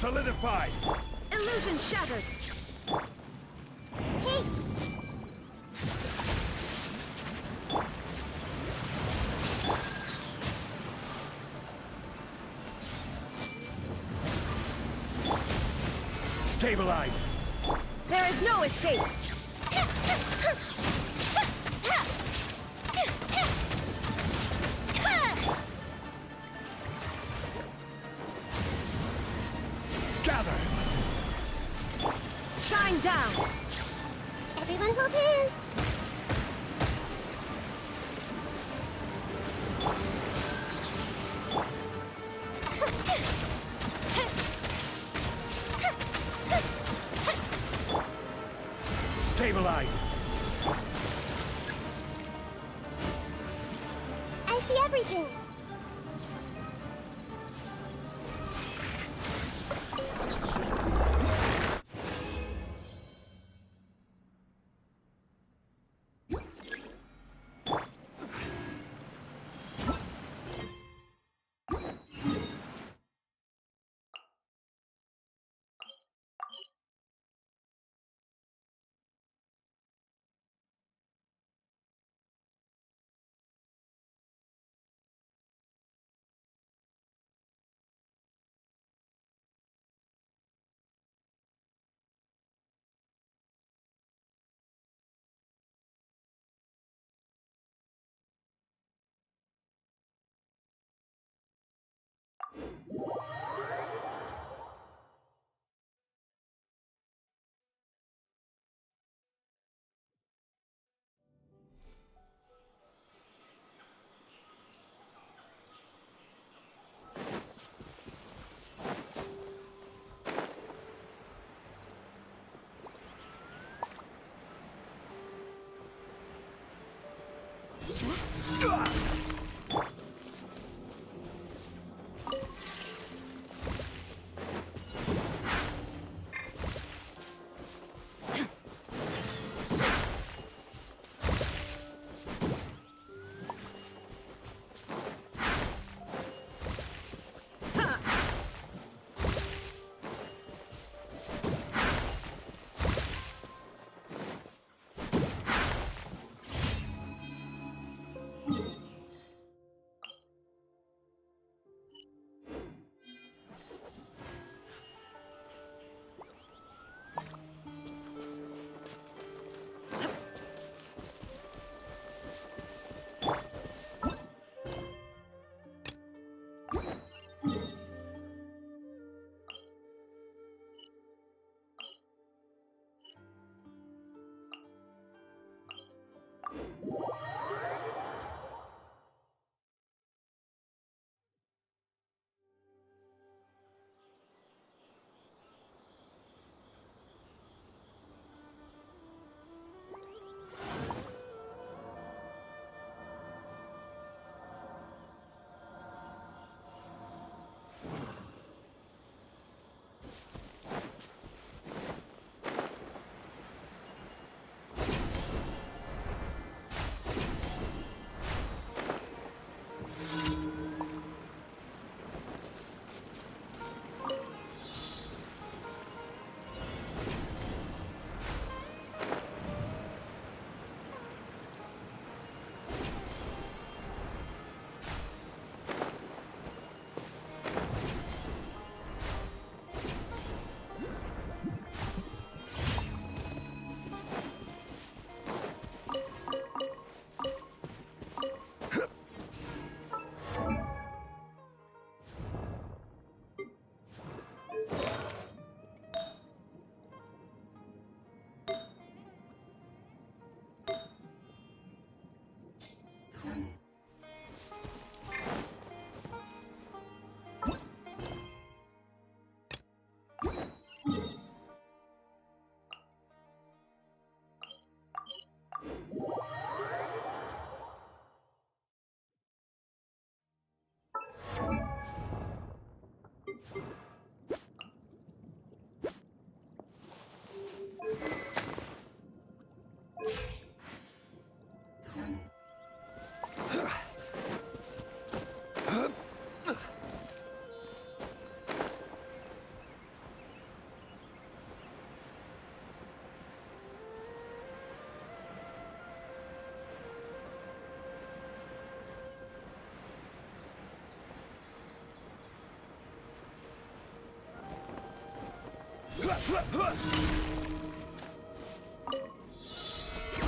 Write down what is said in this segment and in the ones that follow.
Solidified! Illusion shattered! Hey! Stabilize! There is no escape! Gather! Shine down! Everyone hold hands. Stabilize! I see everything.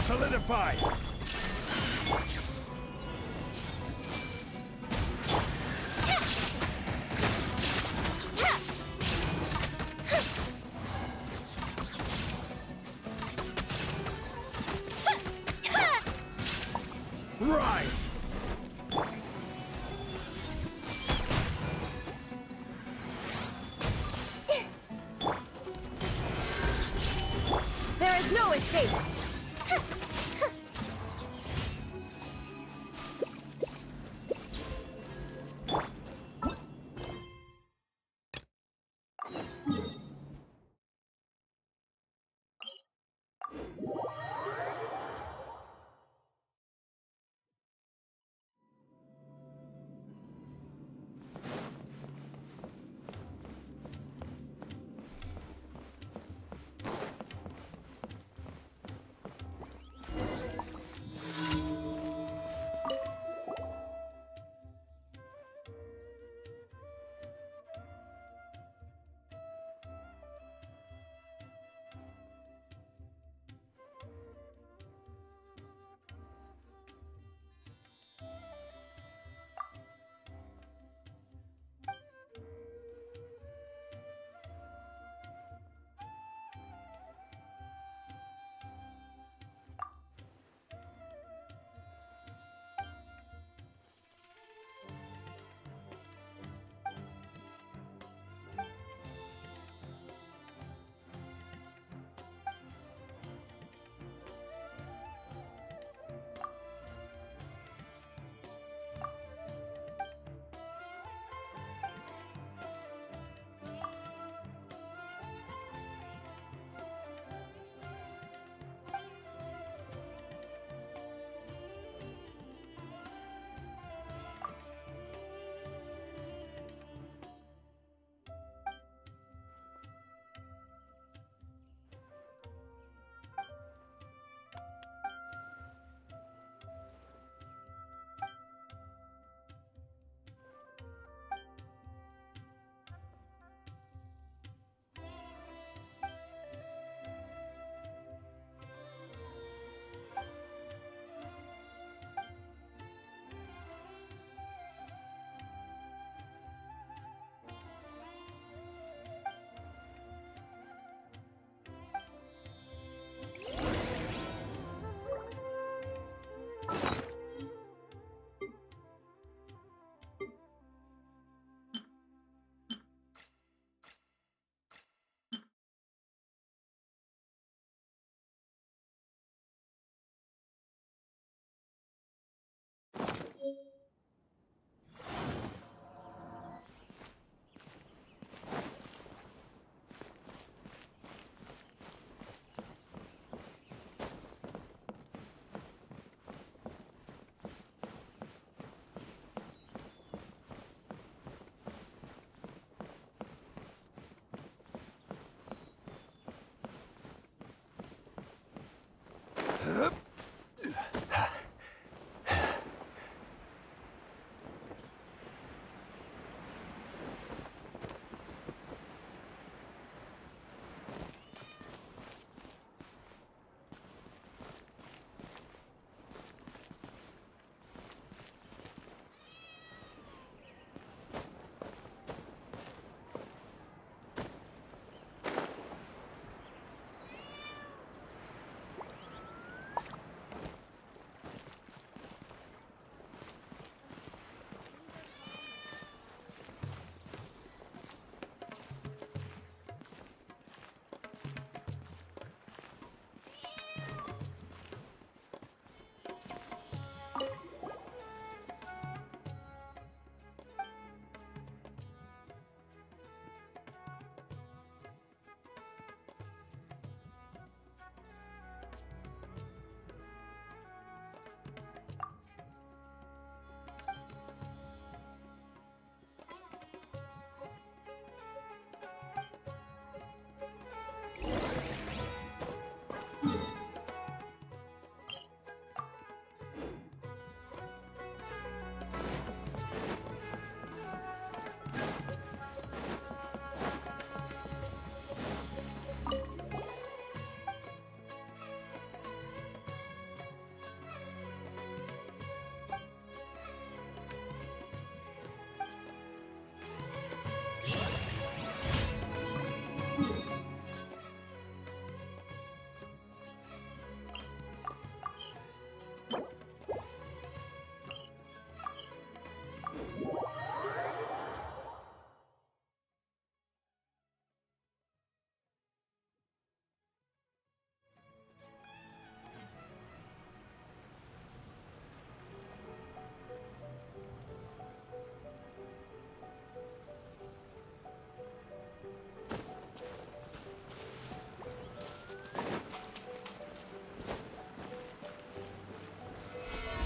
Solidify! Rise! There is no escape!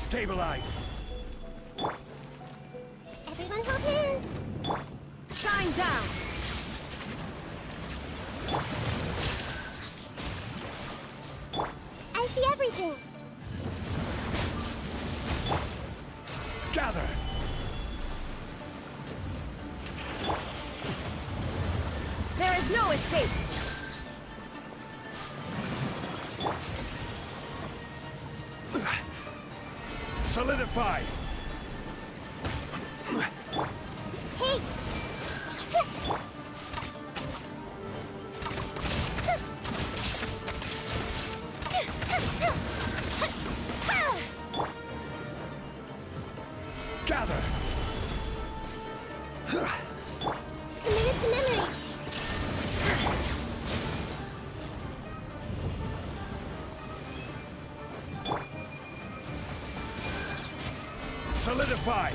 Stabilize! Everyone hold hands! Shine down! I see everything! Gather! There is no escape! Solidify! Hey! Gather! Committed to memory! Solidify!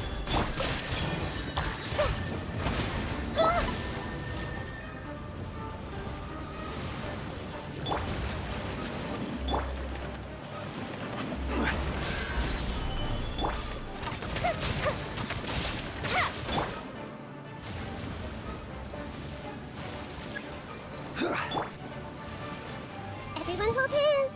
Everyone hold hands!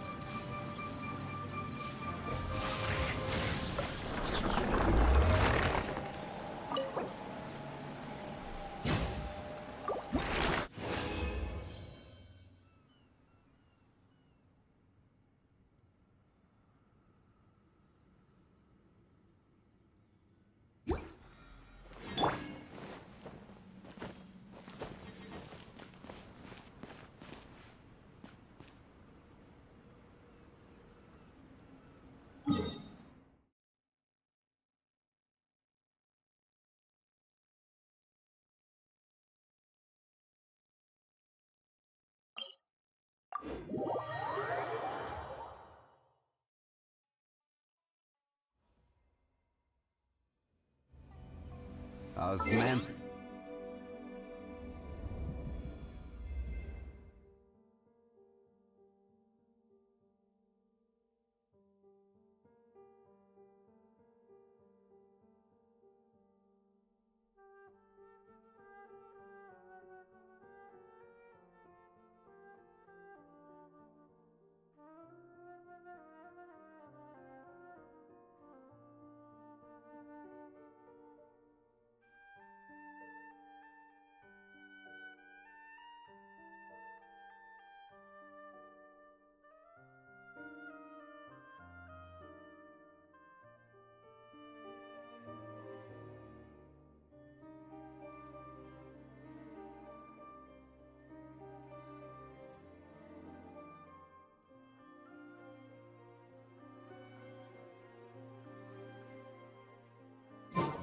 Osman.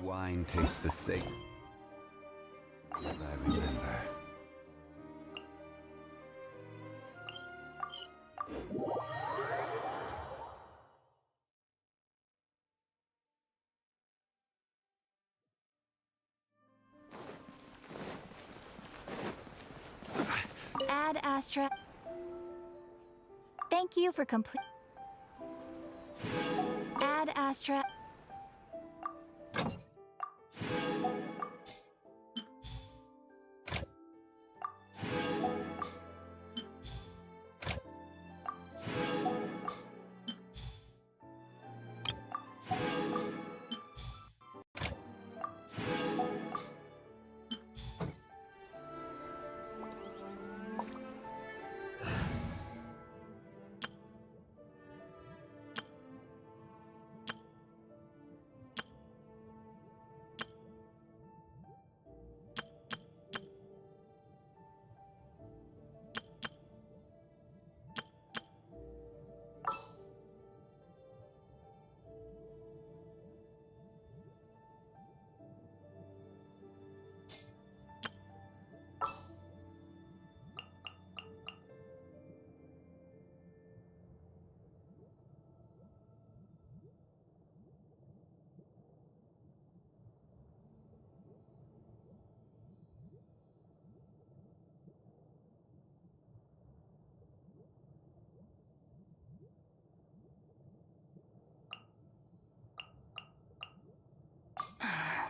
Wine tastes the same as I remember. Ad Astra. Thank you for complete. Ad Astra.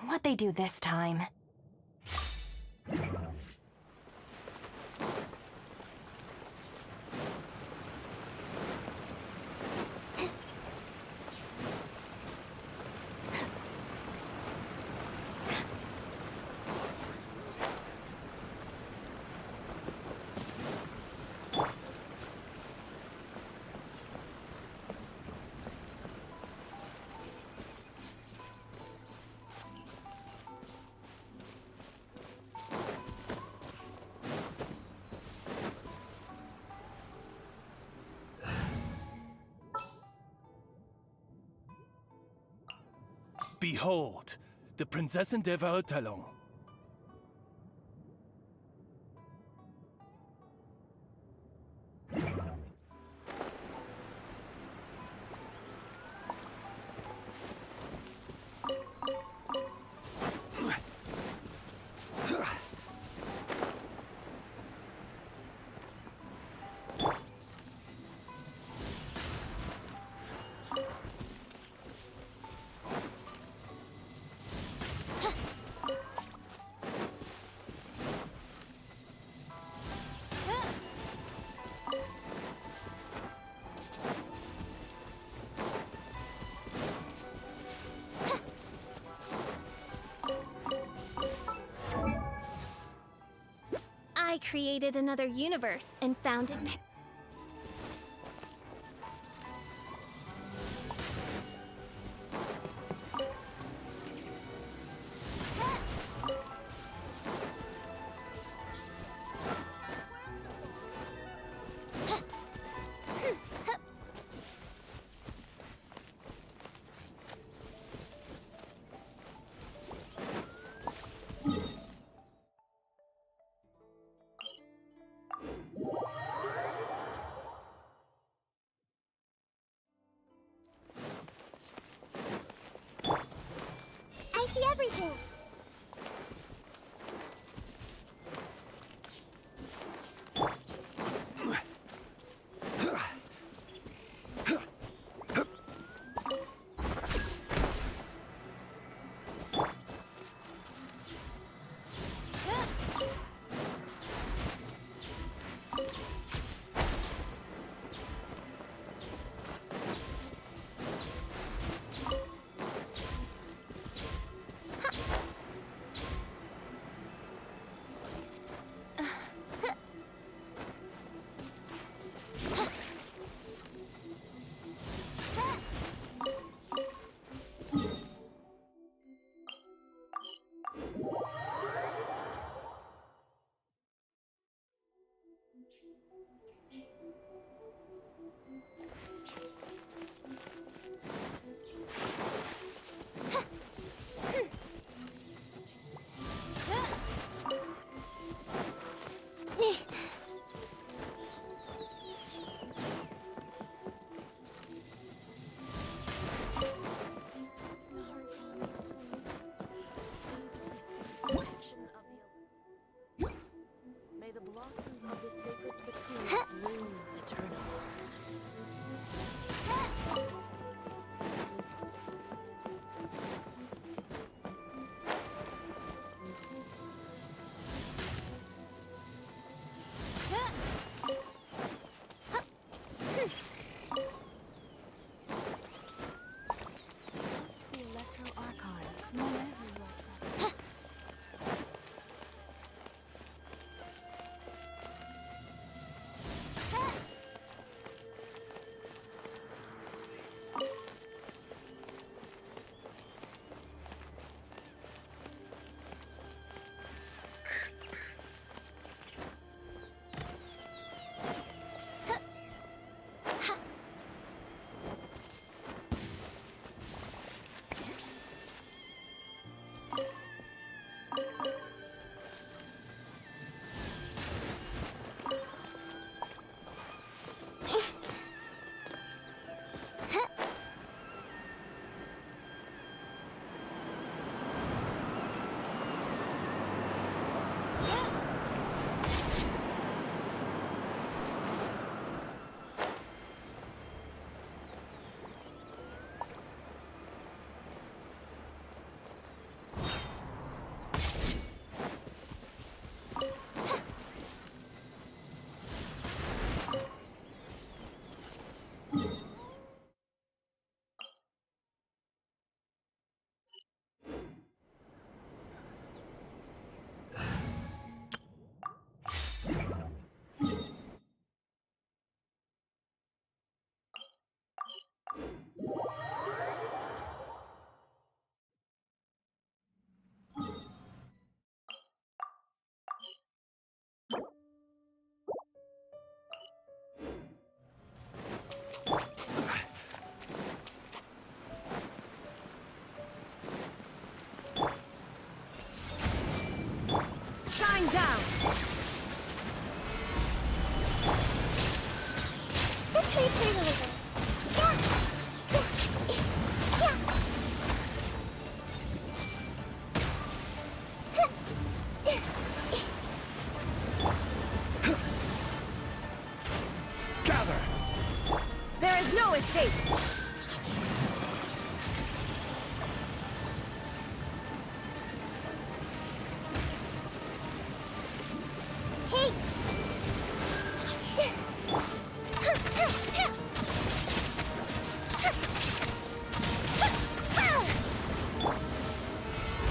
What they do this time? Behold, the Prinzessin der Verurteilung. I created another universe and founded. I see everything.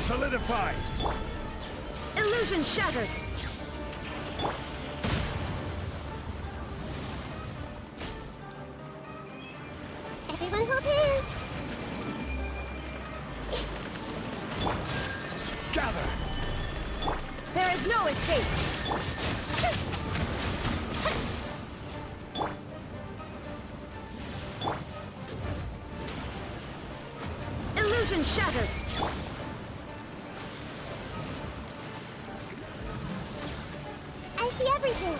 Solidify! Illusion shattered! Everyone hold hands. Gather! There is no escape! Illusion shattered! I see everything.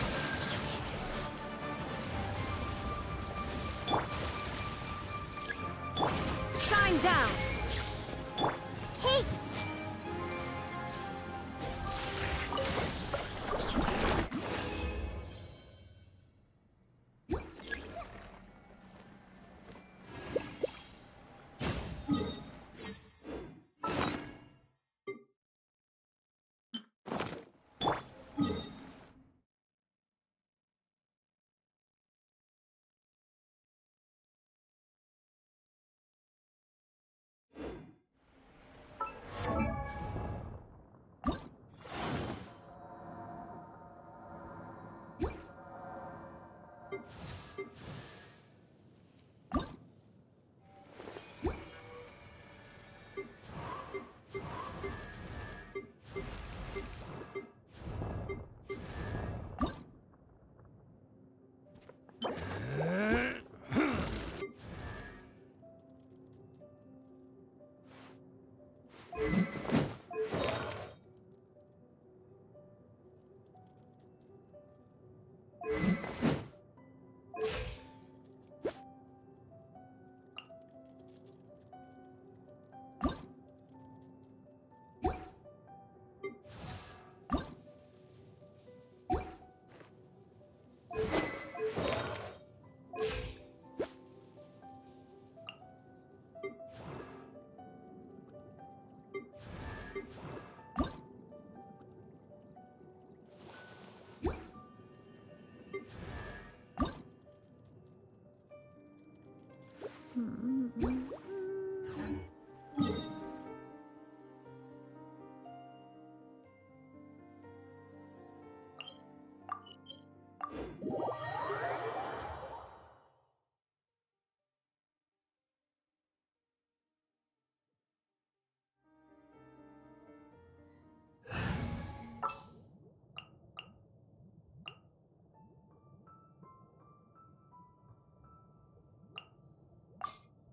Shine down! Hey!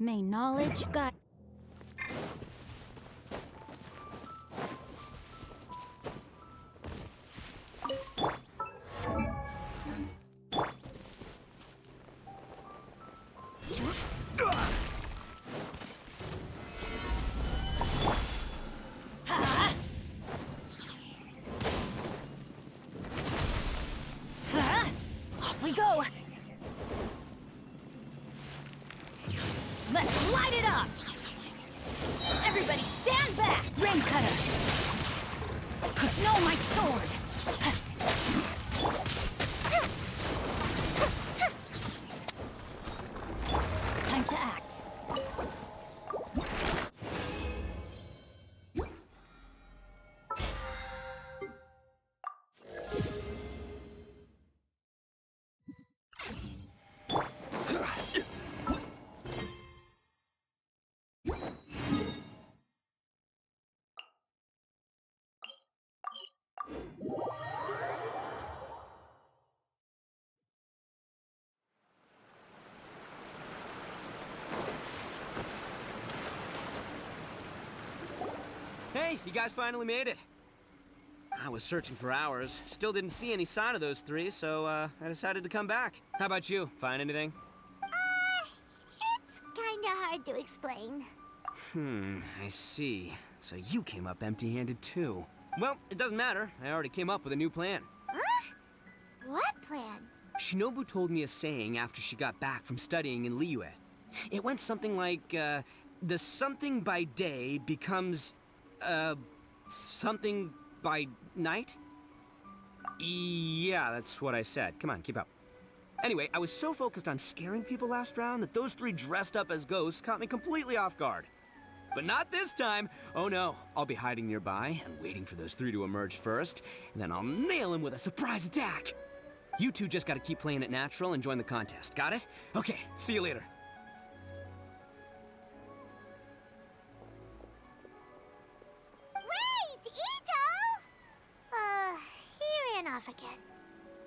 May knowledge guide. Off we go! Let's light it up! Everybody stand back! Rain cutter! No, my sword! Time to act. Hey, you guys finally made it. I was searching for hours, still didn't see any sign of those three, so I decided to come back. How about you? Find anything? It's kinda hard to explain. I see. So you came up empty-handed too. Well, it doesn't matter. I already came up with a new plan. Huh? What plan? Shinobu told me a saying after she got back from studying in Liyue. It went something like, the something by day becomes, something by night? Yeah, that's what I said. Come on, keep up. Anyway, I was so focused on scaring people last round that those three dressed up as ghosts caught me completely off guard. But not this time. Oh no, I'll be hiding nearby and waiting for those three to emerge first, and then I'll nail him with a surprise attack. You two just gotta keep playing it natural and join the contest. Got it? Okay, see you later. Wait, Ito! He ran off again.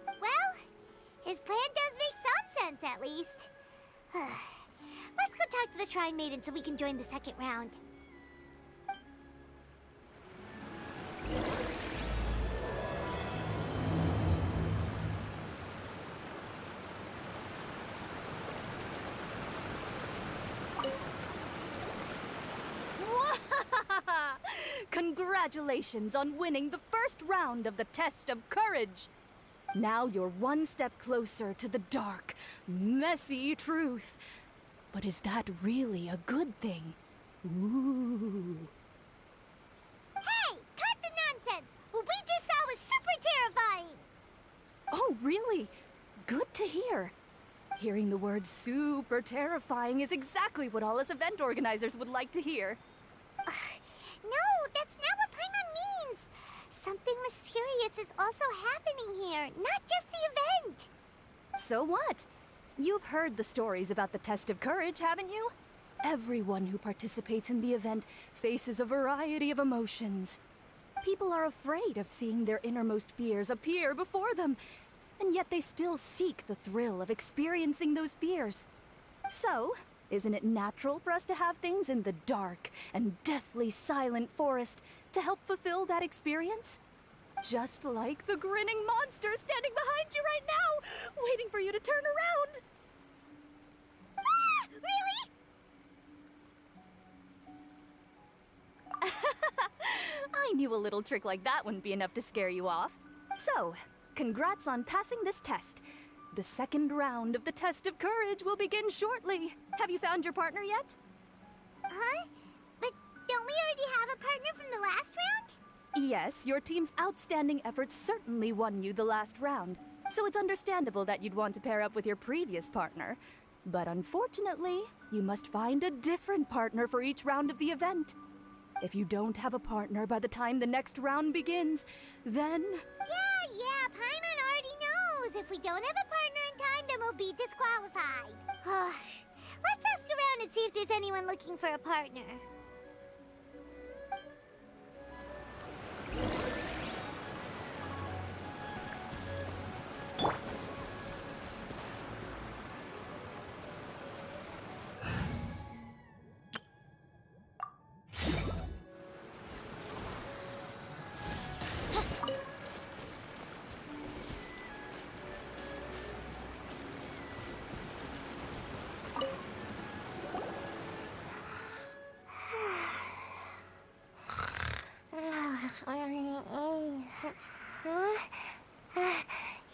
Well, his plan does make some sense, at least. Let's go talk to the Shrine Maiden so we can join the second round. Congratulations on winning the first round of the Test of Courage! Now you're one step closer to the dark, messy truth. But is that really a good thing? Ooh. Hey, cut the nonsense! What we just saw was super terrifying! Oh, really? Good to hear. Hearing the word super terrifying is exactly what all us event organizers would like to hear. No, that's not what Paimon means! Something mysterious is also happening here, not just the event! So what? You've heard the stories about the Test of Courage, haven't you? Everyone who participates in the event faces a variety of emotions. People are afraid of seeing their innermost fears appear before them, and yet they still seek the thrill of experiencing those fears. So, isn't it natural for us to have things in the dark and deathly silent forest to help fulfill that experience? Just like the grinning monster standing behind you right now, waiting for you to turn around. Ah! Really? I knew a little trick like that wouldn't be enough to scare you off. So, congrats on passing this test. The second round of the Test of Courage will begin shortly. Have you found your partner yet? Huh? But don't we already have a partner from the last round? Yes, your team's outstanding efforts certainly won you the last round, so it's understandable that you'd want to pair up with your previous partner. But unfortunately, you must find a different partner for each round of the event. If you don't have a partner by the time the next round begins, then... Yeah, Paimon already knows. If we don't have a partner in time, then we'll be disqualified. Let's ask around and see if there's anyone looking for a partner.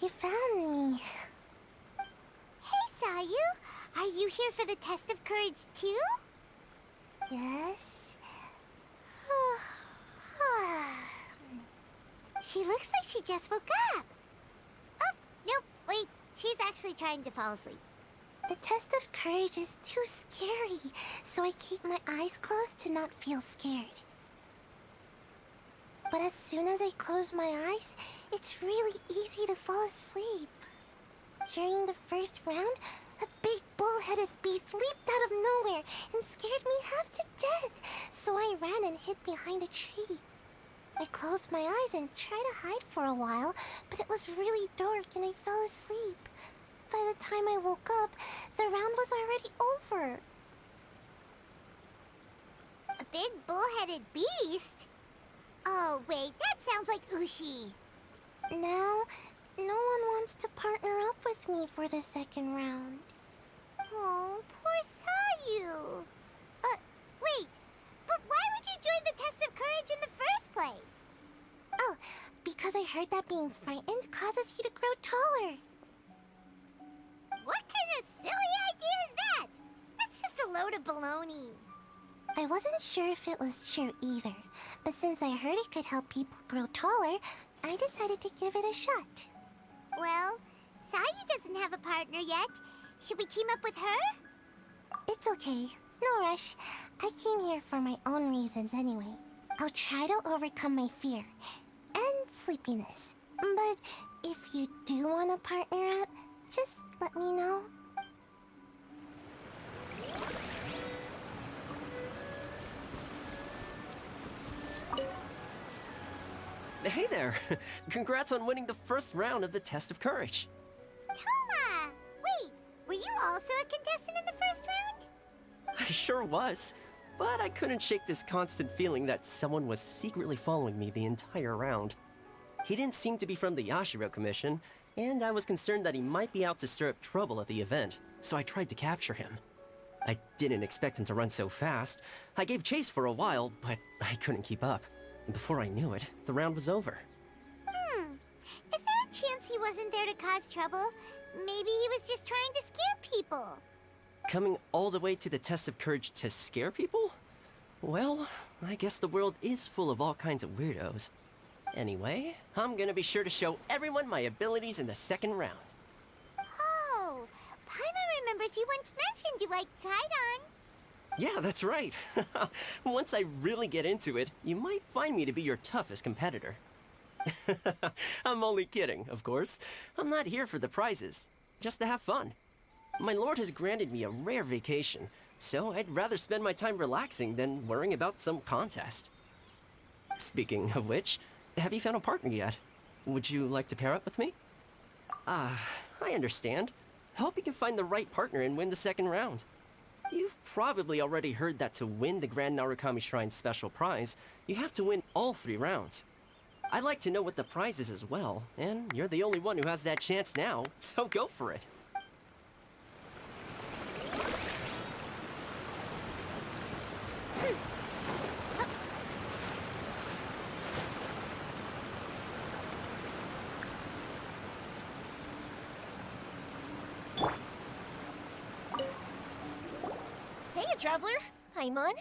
You found me. Hey, Sayu. Are you here for the Test of Courage too? Yes. She looks like she just woke up. Oh, nope, wait. She's actually trying to fall asleep. The Test of Courage is too scary, so I keep my eyes closed to not feel scared. But as soon as I close my eyes, it's really easy to fall asleep. During the first round, a big bull-headed beast leaped out of nowhere and scared me half to death, so I ran and hid behind a tree. I closed my eyes and tried to hide for a while, but it was really dark and I fell asleep. By the time I woke up, the round was already over. A big bull-headed beast? Oh, wait, that sounds like Ushi. Now, no one wants to partner up with me for the second round. Oh, poor Sayu. Wait, but why would you join the Test of Courage in the first place? Oh, because I heard that being frightened causes you to grow taller. What kind of silly idea is that? That's just a load of baloney. I wasn't sure if it was true either, but since I heard it could help people grow taller, I decided to give it a shot. Well, Sayu doesn't have a partner yet. Should we team up with her? It's okay. No rush. I came here for my own reasons anyway. I'll try to overcome my fear and sleepiness. But if you do want to partner up, just let me know. Hey there! Congrats on winning the first round of the Test of Courage. Toma! Wait, were you also a contestant in the first round? I sure was, but I couldn't shake this constant feeling that someone was secretly following me the entire round. He didn't seem to be from the Yashiro Commission, and I was concerned that he might be out to stir up trouble at the event, so I tried to capture him. I didn't expect him to run so fast. I gave chase for a while, but I couldn't keep up. And before I knew it, the round was over. Is there a chance he wasn't there to cause trouble? Maybe he was just trying to scare people. Coming all the way to the Test of Courage to scare people? Well, I guess the world is full of all kinds of weirdos. Anyway, I'm gonna be sure to show everyone my abilities in the second round. Oh, Paimon remembers you once mentioned you liked Kaidan. Yeah, that's right. Once I really get into it, you might find me to be your toughest competitor. I'm only kidding, of course. I'm not here for the prizes, just to have fun. My lord has granted me a rare vacation, so I'd rather spend my time relaxing than worrying about some contest. Speaking of which, have you found a partner yet? Would you like to pair up with me? I understand. Hope you can find the right partner and win the second round. You've probably already heard that to win the Grand Narukami Shrine special prize, you have to win all 3 rounds. I'd like to know what the prize is as well, and you're the only one who has that chance now, so go for it. Hey, Traveler. Paimon.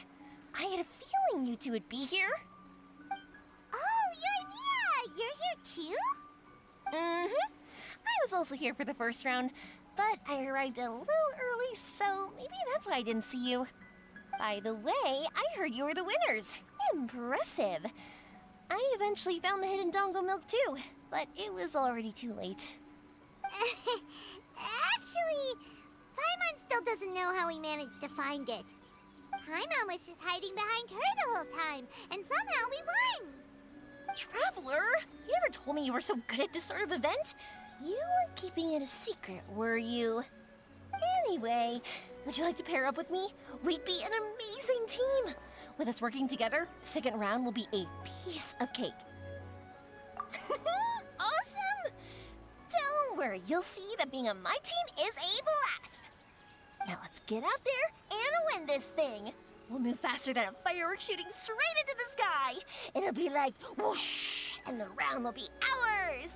I had a feeling you two would be here. Oh, yeah, you're here too? Mm-hmm. I was also here for the first round, but I arrived a little early, so maybe that's why I didn't see you. By the way, I heard you were the winners. Impressive. I eventually found the hidden Dongo milk too, but it was already too late. Actually, Paimon still doesn't know how we managed to find it. Paimon was just hiding behind her the whole time, and somehow we won! Traveler, you never told me you were so good at this sort of event. You were keeping it a secret, were you? Anyway, would you like to pair up with me? We'd be an amazing team. With us working together, the second round will be a piece of cake. Awesome! Don't worry, you'll see that being on my team is a blast. Now let's get out there and win this thing. We'll move faster than a firework shooting straight into the sky. It'll be like whoosh, and the round will be ours.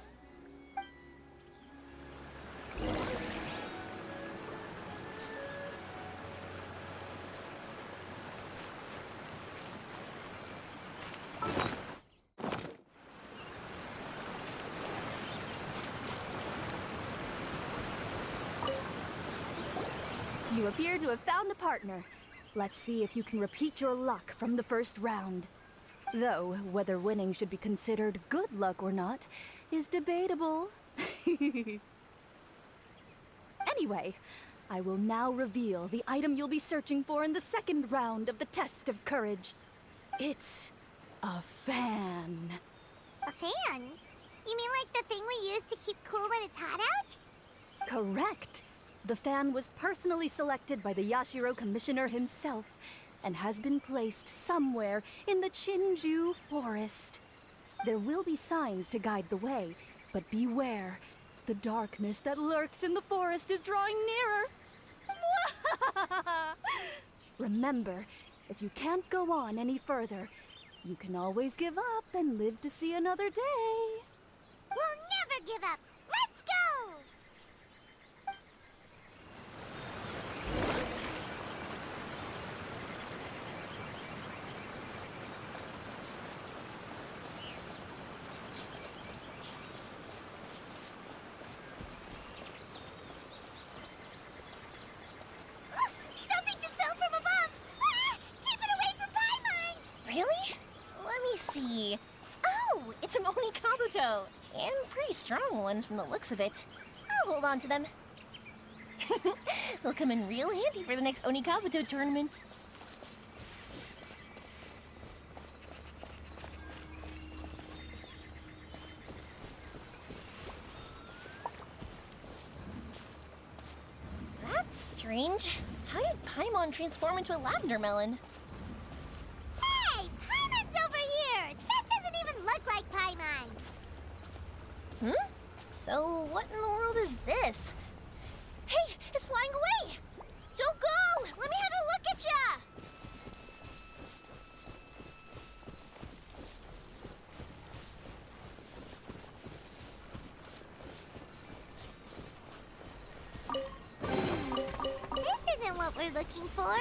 You appear to have found a partner. Let's see if you can repeat your luck from the first round. Though, whether winning should be considered good luck or not is debatable. Anyway, I will now reveal the item you'll be searching for in the second round of the Test of Courage. It's a fan. A fan? You mean like the thing we use to keep cool when it's hot out? Correct. The fan was personally selected by the Yashiro Commissioner himself and has been placed somewhere in the Chinju Forest. There will be signs to guide the way, but beware. The darkness that lurks in the forest is drawing nearer. Remember, if you can't go on any further, you can always give up and live to see another day. We'll never give up! Let's go! Something just fell from above! Oh, and pretty strong ones from the looks of it. I'll hold on to them. They'll come in real handy for the next Onikabuto tournament. That's strange. How did Paimon transform into a lavender melon? Hey! Paimon's over here! That doesn't even look like Paimon! Hmm? So what in the world is this? Hey, it's flying away! Don't go! Let me have a look at ya! This isn't what we're looking for.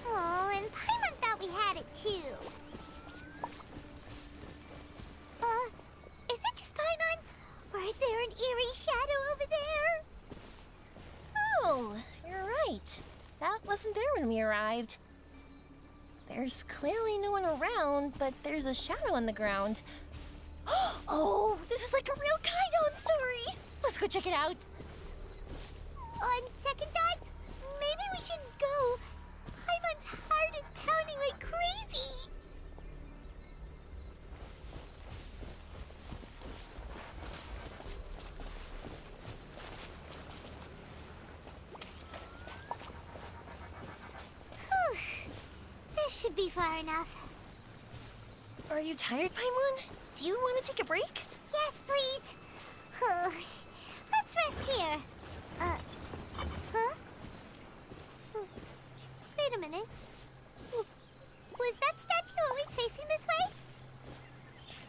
Oh, and Paimon thought we had it too. Is it just Paimon? Or is there an eerie shadow over there? Oh, you're right. That wasn't there when we arrived. There's clearly no one around, but there's a shadow on the ground. Oh, this is like a real Kaidon story! Let's go check it out. On second thought, maybe we should go. Paimon's heart is pounding like crazy. Whew. This should be far enough. Are you tired, Paimon? Do you want to take a break? Yes, please. Let's rest here. Huh? Wait a minute. Was that statue always facing this way?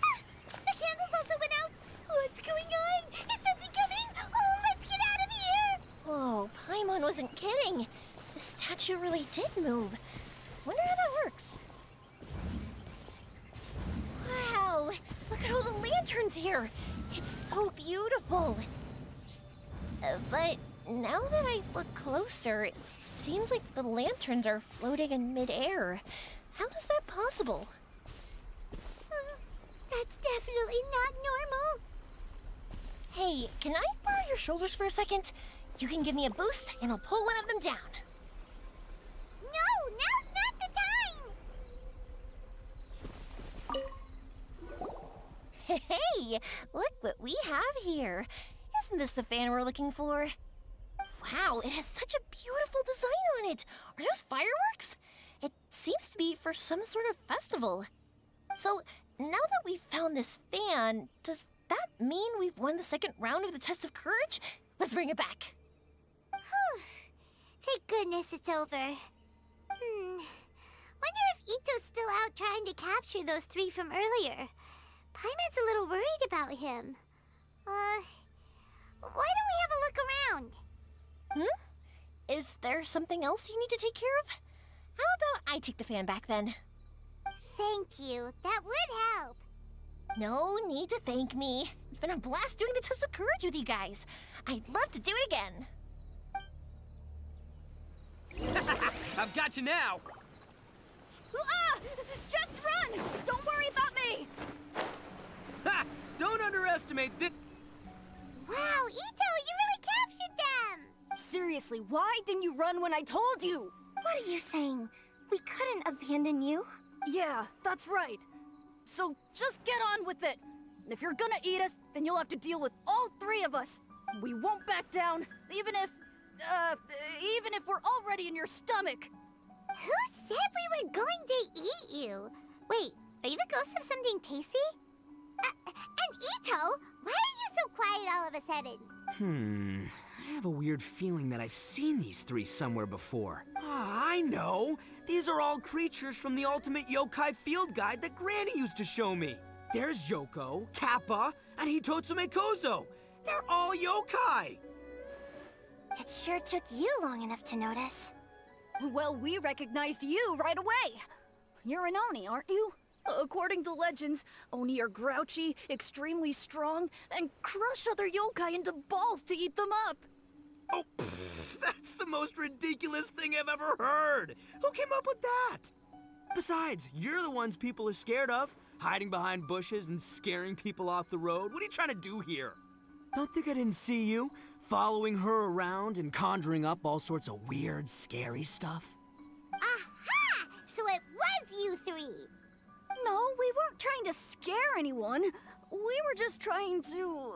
Ah, the candles also went out. What's going on? Is something coming? Oh, let's get out of here. Oh, Paimon wasn't kidding. The statue really did move. Wonder how that works. Wow, look at all the lanterns here. It's so beautiful. But now that I look closer, it seems like the lanterns are floating in midair. How is that possible? That's definitely not normal. Hey, can I borrow your shoulders for a second? You can give me a boost, and I'll pull one of them down. No, now's not the time. Hey, look what we have here. Isn't this the fan we're looking for? Wow, it has such a beautiful design on it. Are those fireworks? It seems to be for some sort of festival. So, now that we've found this fan, does that mean we've won the second round of the Test of Courage? Let's bring it back. Whew. Thank goodness it's over. Wonder if Ito's still out trying to capture those three from earlier. Paimon's a little worried about him. Why don't we have a look around? Is there something else you need to take care of? How about I take the fan back then? Thank you. That would help. No need to thank me. It's been a blast doing the Test of Courage with you guys. I'd love to do it again. I've got you now! Ah! Just run! Don't worry about me! Ha! Don't underestimate this. Wow, Ito, you really captured them! Seriously, why didn't you run when I told you? What are you saying? We couldn't abandon you? Yeah, that's right. So just get on with it. If you're gonna eat us, then you'll have to deal with all three of us. We won't back down, even if we're already in your stomach. Who said we were going to eat you? Wait, are you the ghost of something tasty? And Ito, why are you so quiet all of a sudden? I have a weird feeling that I've seen these three somewhere before. Ah, I know! These are all creatures from the Ultimate Yokai Field Guide that Granny used to show me. There's Yoko, Kappa, and Hitotsume Kozo. They're all yokai! It sure took you long enough to notice. Well, we recognized you right away. You're an Oni, aren't you? According to legends, Oni are grouchy, extremely strong, and crush other yokai into balls to eat them up. Oh, that's the most ridiculous thing I've ever heard! Who came up with that? Besides, you're the ones people are scared of. Hiding behind bushes and scaring people off the road? What are you trying to do here? Don't think I didn't see you, following her around and conjuring up all sorts of weird, scary stuff. Aha! So it was you three. No, we weren't trying to scare anyone. We were just trying to,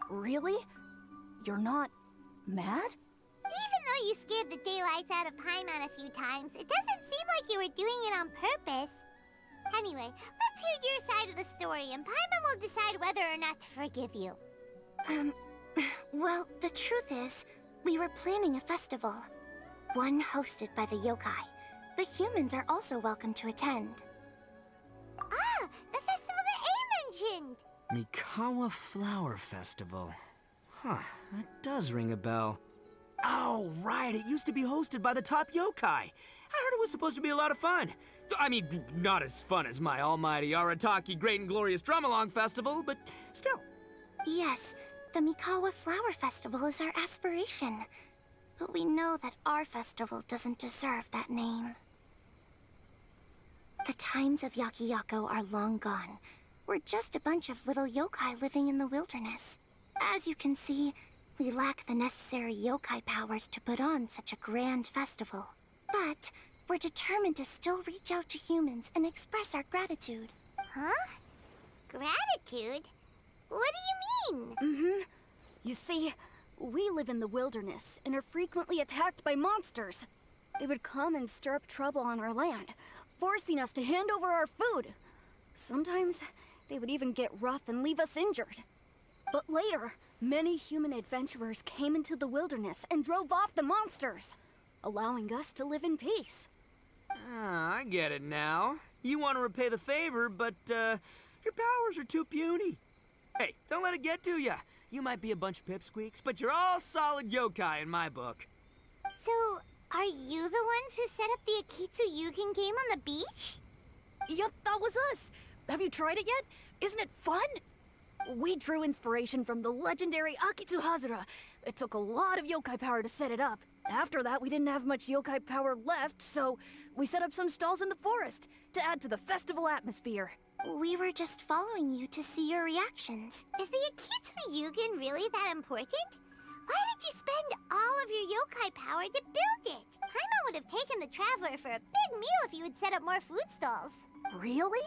Really? You're not mad? Even though you scared the daylights out of Paimon a few times, it doesn't seem like you were doing it on purpose. Anyway, let's hear your side of the story, and Paimon will decide whether or not to forgive you. Well, the truth is, we were planning a festival. One hosted by the yokai. The humans are also welcome to attend. Ah, the festival that A mentioned! Mikawa Flower Festival. Huh, that does ring a bell. Oh, right, it used to be hosted by the top yokai. I heard it was supposed to be a lot of fun. I mean, not as fun as my almighty Arataki Great and Glorious Drum-Along Festival, but still. Yes, the Mikawa Flower Festival is our aspiration. But we know that our festival doesn't deserve that name. The times of Yakiyako are long gone. We're just a bunch of little yokai living in the wilderness. As you can see, we lack the necessary yokai powers to put on such a grand festival. But we're determined to still reach out to humans and express our gratitude. Huh? Gratitude? What do you mean? You see, we live in the wilderness and are frequently attacked by monsters. They would come and stir up trouble on our land, forcing us to hand over our food. Sometimes they would even get rough and leave us injured. But later, many human adventurers came into the wilderness and drove off the monsters, allowing us to live in peace. Ah, I get it now. You want to repay the favor, but, your powers are too puny. Hey, don't let it get to ya. You might be a bunch of pipsqueaks, but you're all solid yokai in my book. So, are you the ones who set up the Akitsu Yugen game on the beach? Yup, that was us. Have you tried it yet? Isn't it fun? We drew inspiration from the legendary Akitsu Hazura. It took a lot of yokai power to set it up. After that, we didn't have much yokai power left, so we set up some stalls in the forest to add to the festival atmosphere. We were just following you to see your reactions. Is the Akitsu Yugen really that important? Why did you spend all of your yokai power to build it? Paimon would have taken the Traveler for a big meal if you had set up more food stalls. Really?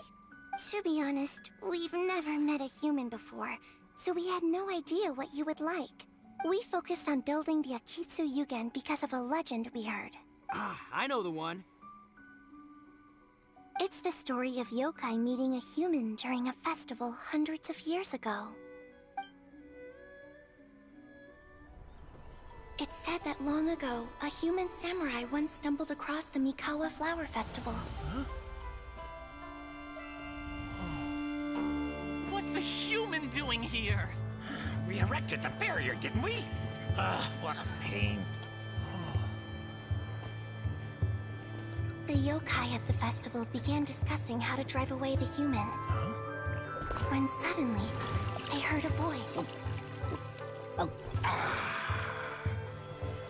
To be honest, we've never met a human before, so we had no idea what you would like. We focused on building the Akitsu Yugen because of a legend we heard. Ah, I know the one. It's the story of yokai meeting a human during a festival hundreds of years ago. It's said that long ago, a human samurai once stumbled across the Mikawa Flower Festival. What's a human doing here? We erected the barrier, didn't we? What a pain. The yokai at the festival began discussing how to drive away the human. When suddenly, they heard a voice.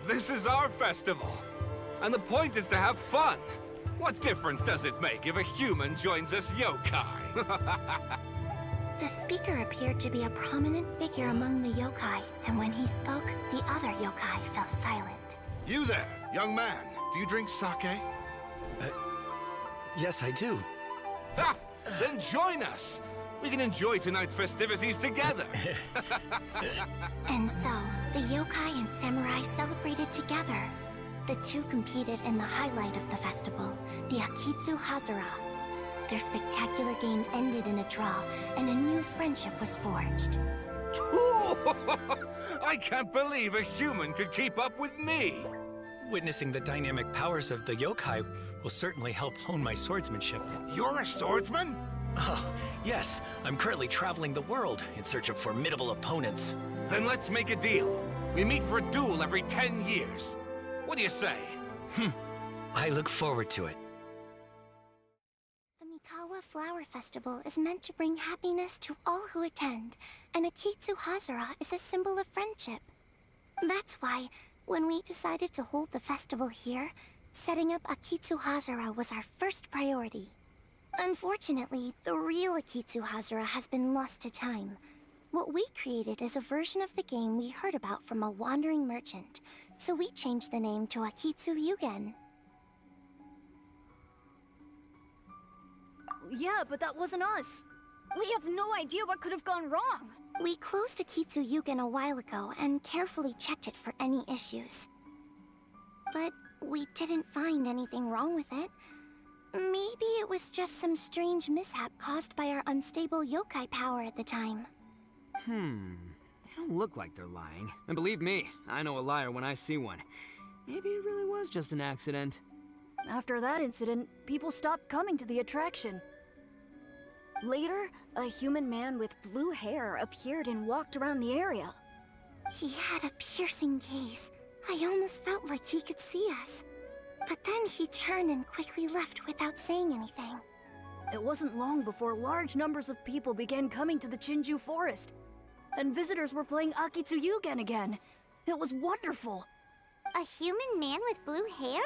This is our festival. And the point is to have fun. What difference does it make if a human joins us yokai? The speaker appeared to be a prominent figure among the yokai, and when he spoke, the other yokai fell silent. You there, young man. Do you drink sake? Yes, I do. Ha! Then join us. We can enjoy tonight's festivities together. And so, the yokai and samurai celebrated together. The two competed in the highlight of the festival, the Akitsu Hazura. Their spectacular game ended in a draw, and a new friendship was forged. I can't believe a human could keep up with me. Witnessing the dynamic powers of the yokai will certainly help hone my swordsmanship. You're a swordsman? Oh, yes. I'm currently traveling the world in search of formidable opponents. Then let's make a deal. We meet for a duel every 10 years. What do you say? I look forward to it. The Mikawa Flower Festival is meant to bring happiness to all who attend, and Akitsu Hazura is a symbol of friendship. That's why When we decided to hold the festival here, setting up Akitsu Hazara was our first priority. Unfortunately, the real Akitsu Hazara has been lost to time. What we created is a version of the game we heard about from a wandering merchant, so we changed the name to Akitsu Yugen. Yeah, but that wasn't us. We have no idea what could have gone wrong. We closed Akitsu Yugen a while ago and carefully checked it for any issues. But we didn't find anything wrong with it. Maybe it was just some strange mishap caused by our unstable yokai power at the time. They don't look like they're lying. And believe me, I know a liar when I see one. Maybe it really was just an accident. After that incident, people stopped coming to the attraction. Later, a human man with blue hair appeared and walked around the area. He had a piercing gaze. I almost felt like he could see us. But then he turned and quickly left without saying anything. It wasn't long before large numbers of people began coming to the Chinju Forest. And visitors were playing Akitsu Yugen again. It was wonderful. A human man with blue hair?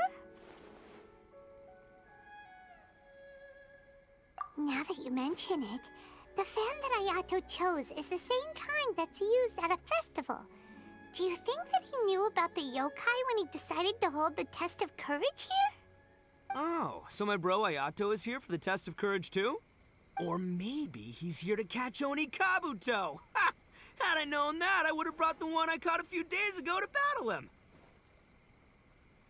Now that you mention it, the fan that Ayato chose is the same kind that's used at a festival. Do you think that he knew about the yokai when he decided to hold the test of courage here? Oh, so my bro Ayato is here for the test of courage too? Or maybe he's here to catch Oni Kabuto! Ha! Had I known that, I would have brought the one I caught a few days ago to battle him!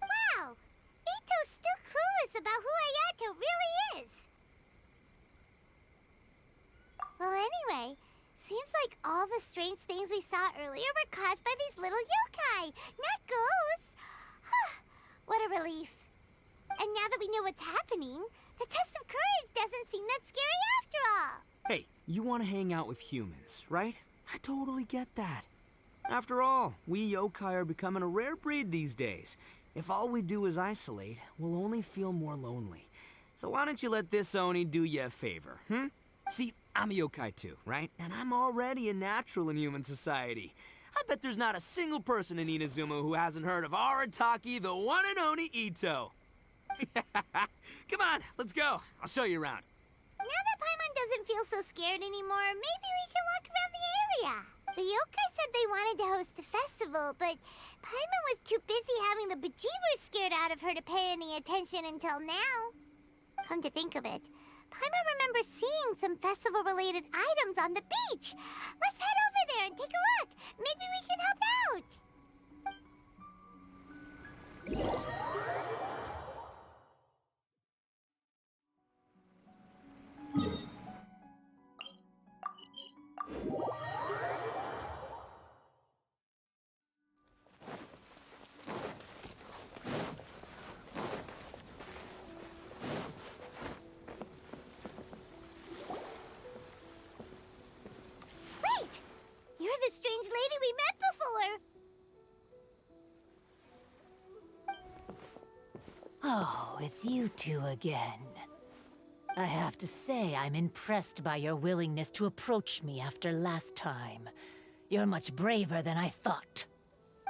Wow! Ito's still clueless about who Ayato really is! Well, anyway, seems like all the strange things we saw earlier were caused by these little yokai, not ghosts! What a relief. And now that we know what's happening, the test of courage doesn't seem that scary after all! Hey, you want to hang out with humans, right? I totally get that. After all, we yokai are becoming a rare breed these days. If all we do is isolate, we'll only feel more lonely. So why don't you let this Oni do you a favor, See, I'm a yokai too, right? And I'm already a natural in human society. I bet there's not a single person in Inazuma who hasn't heard of Arataki, the one and only Ito. Come on, let's go. I'll show you around. Now that Paimon doesn't feel so scared anymore, maybe we can walk around the area. The yokai said they wanted to host a festival, but Paimon was too busy having the bejeebers scared out of her to pay any attention until now. Come to think of it, Paimon remembers seeing some festival-related items on the beach. Let's head over there and take a look. Maybe we can help out. Wait! You're the strange lady we met before. Oh, it's you two again. I have to say, I'm impressed by your willingness to approach me after last time. You're much braver than I thought.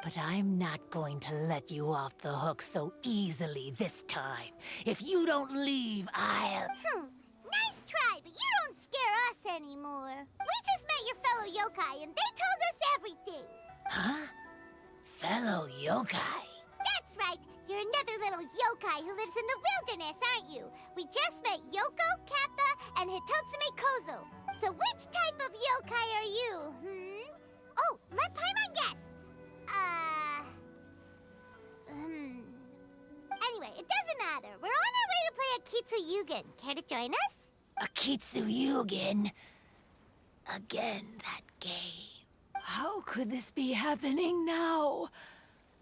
But I'm not going to let you off the hook so easily this time. If you don't leave, I'll... Nice try, but you don't scare us anymore. We just met your fellow yokai, and they told us everything. Huh? Fellow yokai? That's right. You're another little yokai who lives in the wilderness, aren't you? We just met Yoko, Kappa, and Hitotsume Kozo. So which type of yokai are you, Oh, let Paimon guess. Anyway, it doesn't matter. We're on our way to play Akitsu Yugen. Care to join us? Akitsu Yugen. Again, that game. How could this be happening now?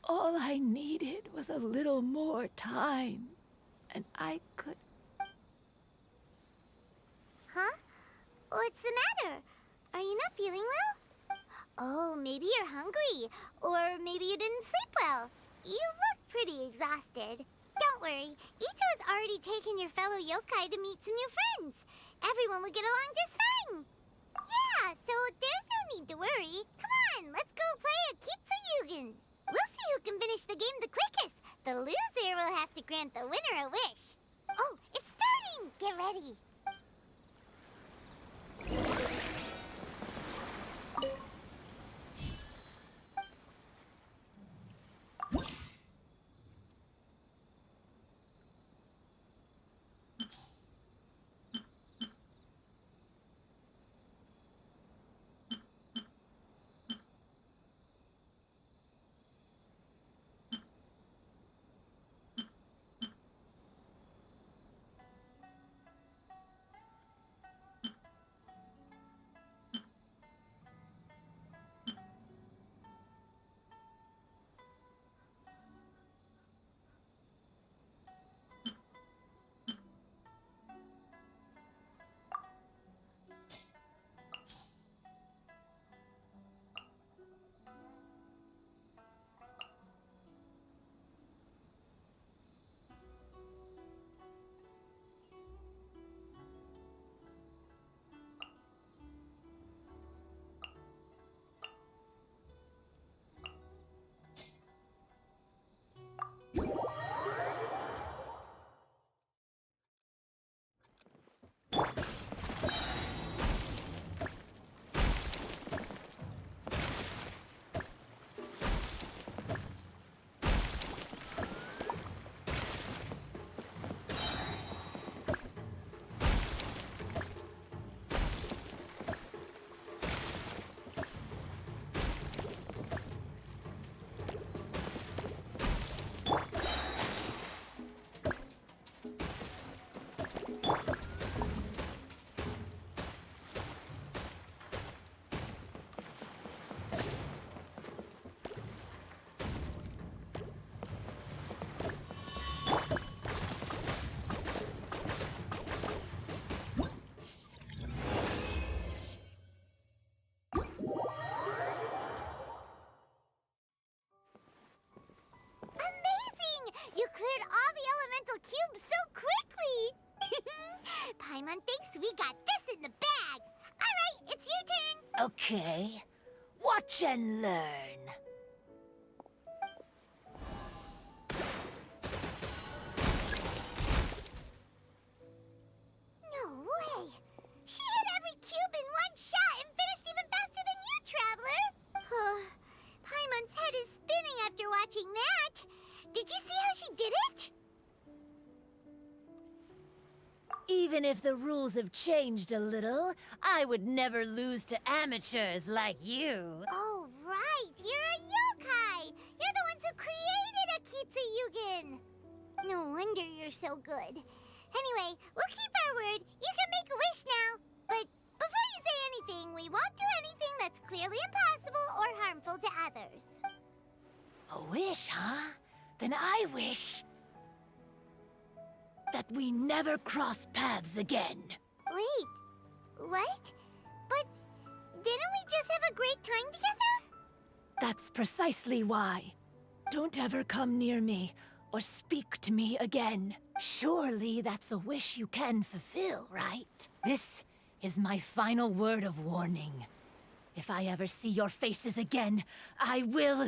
All I needed was a little more time, and I could... Huh? What's the matter? Are you not feeling well? Oh, maybe you're hungry. Or maybe you didn't sleep well. You look pretty exhausted. Don't worry. Ito has already taken your fellow yokai to meet some new friends. Everyone will get along just fine. Yeah, so there's no need to worry. Come on, let's go play Akitsu Yugen. We'll see who can finish The loser will have to grant the winner a wish. Oh, it's starting! Get ready. You cleared all the elemental cubes so quickly! Paimon thinks we got this in the bag! Alright, it's your turn! Okay. Watch and learn. No way! She hit every cube in one shot and finished even faster than you, Traveler! Paimon's head is spinning after watching that! Did you see how she did it? Even if the rules have changed a little, I would never lose to amateurs like you. Oh, right! You're a yokai! You're the ones who created Akitsu Yugen! No wonder you're so good. Anyway, we'll keep our word. You can make a wish now. But before you say anything, we won't do anything that's clearly impossible or harmful to others. A wish, huh? Then I wish that we never cross paths again. Wait, what? But didn't we just have a great time together? That's precisely why. Don't ever come near me or speak to me again. Surely that's a wish you can fulfill, right? This is my final word of warning. If I ever see your faces again, I will...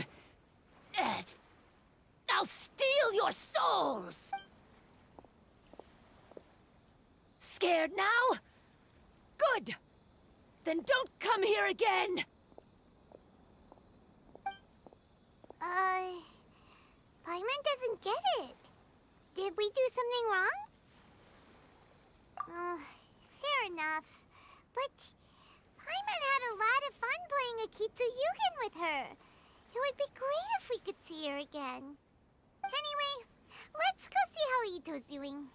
I'll steal your souls! Scared now? Good! Then don't come here again! Paimon doesn't get it. Did we do something wrong? Fair enough. But Paimon had a lot of fun playing Akitsu Yugen with her. It would be great if we could see her again. Anyway, let's go see how Ito's doing.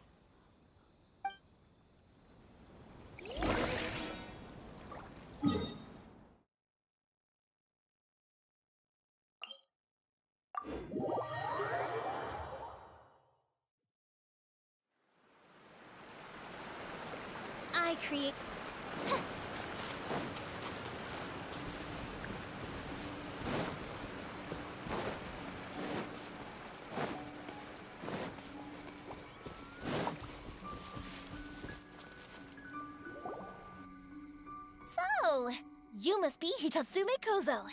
I create... So, you must be Hitatsume Kozo.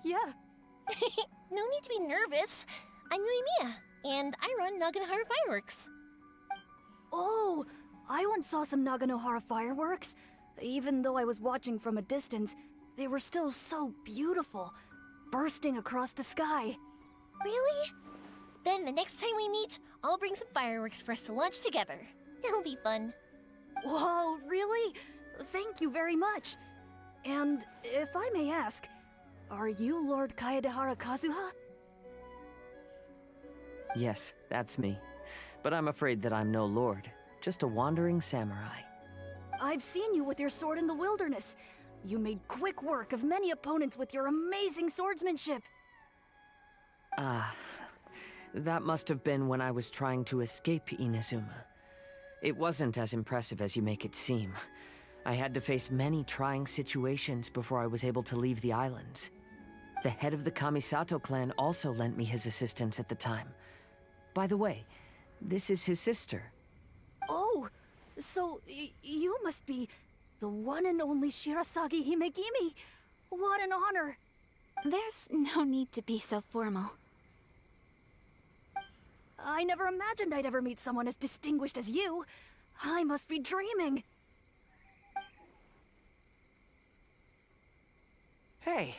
Yeah. No need to be nervous. I'm Yuimiya. and I run Naganohara Fireworks. Oh, I once saw some Naganohara fireworks. Even though I was watching from a distance, they were still so beautiful, bursting across the sky. Really? Then the next time we meet, I'll bring some fireworks for us to launch together. It'll be fun. Whoa, really? Thank you very much. And if I may ask, are you Lord Kaedehara Kazuha? Yes, that's me. But I'm afraid that I'm no lord, just a wandering samurai. I've seen you with your sword in the wilderness. You made quick work of many opponents with your amazing swordsmanship. That must have been when I was trying to escape Inazuma. It wasn't as impressive as you make it seem. I had to face many trying situations before I was able to leave the islands. The head of the Kamisato clan also lent me his assistance at the time. By the way, this is his sister. Oh, so you must be the one and only Shirasagi Himegimi. What an honor. There's no need to be so formal. I never imagined I'd ever meet someone as distinguished as you. I must be dreaming. Hey,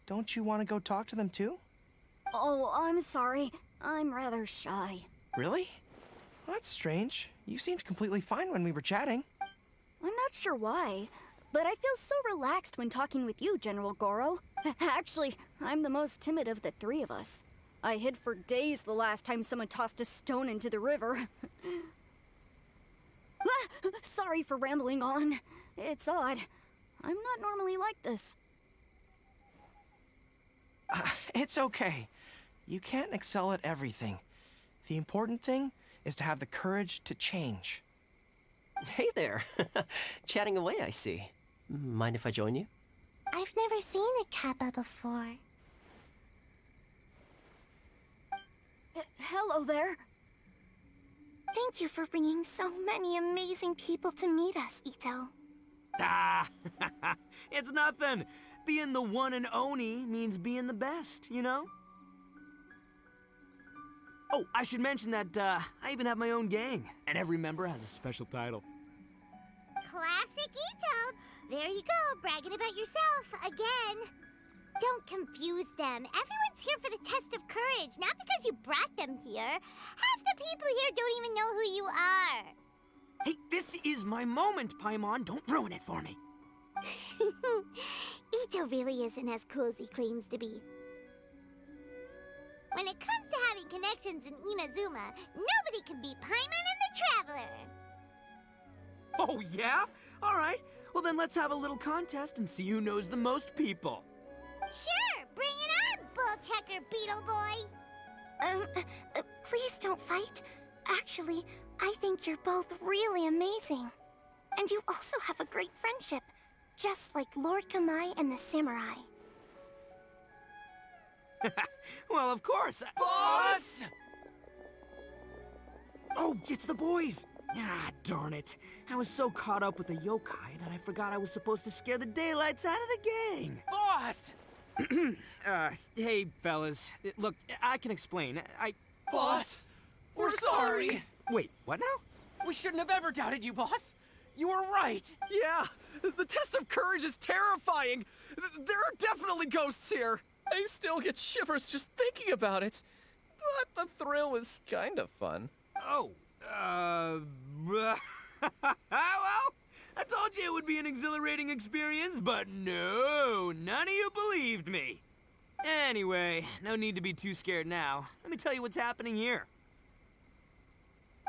don't you want to go talk to them too? Oh, I'm sorry. I'm rather shy. Really? Well, that's strange. You seemed completely fine when we were chatting. I'm not sure why, but I feel so relaxed when talking with you, General Goro. Actually, I'm the most timid of the three of us. I hid for days the last time someone tossed a stone into the river. Sorry for rambling on. It's odd. I'm not normally like this. It's okay. You can't excel at everything. The important thing is to have the courage to change. Hey there. Chatting away, I see. Mind if I join you? I've never seen a Kappa before. Hello there. Thank you for bringing so many amazing people to meet us, Ito. Ah, it's nothing. Being the one and only means being the best, you know? Oh, I should mention that I even have my own gang, and every member has a special title. Classic Ito! There you go, bragging about yourself again. Don't confuse them. Everyone's here for the test of courage, not because you brought them here. Half the people here don't even know who you are. Hey, this is my moment, Paimon. Don't ruin it for me. Ito really isn't as cool as he claims to be. When it comes to having connections in Inazuma, nobody can beat Paimon and the Traveler. Oh, yeah? All right. Well, then let's have a little contest and see who knows the most people. Sure, bring it on, Bull Checker Beetle Boy. Please don't fight. Actually, I think you're both really amazing. And you also have a great friendship, just like Lord Kamai and the samurai. Well, of course. Boss! Oh, it's the boys. Ah, darn it. I was so caught up with the yokai that I forgot I was supposed to scare the daylights out of the gang. Boss! Hey, fellas. Look, I can explain. Boss! We're sorry! Wait, what now? We shouldn't have ever doubted you, boss! You were right! Yeah! The test of courage is terrifying! There are definitely ghosts here! I still get shivers just thinking about it. But the thrill was kind of fun. Oh, well, I told you it would be an exhilarating experience, but no, none of you believed me. Anyway, no need to be too scared now. Let me tell you what's happening here.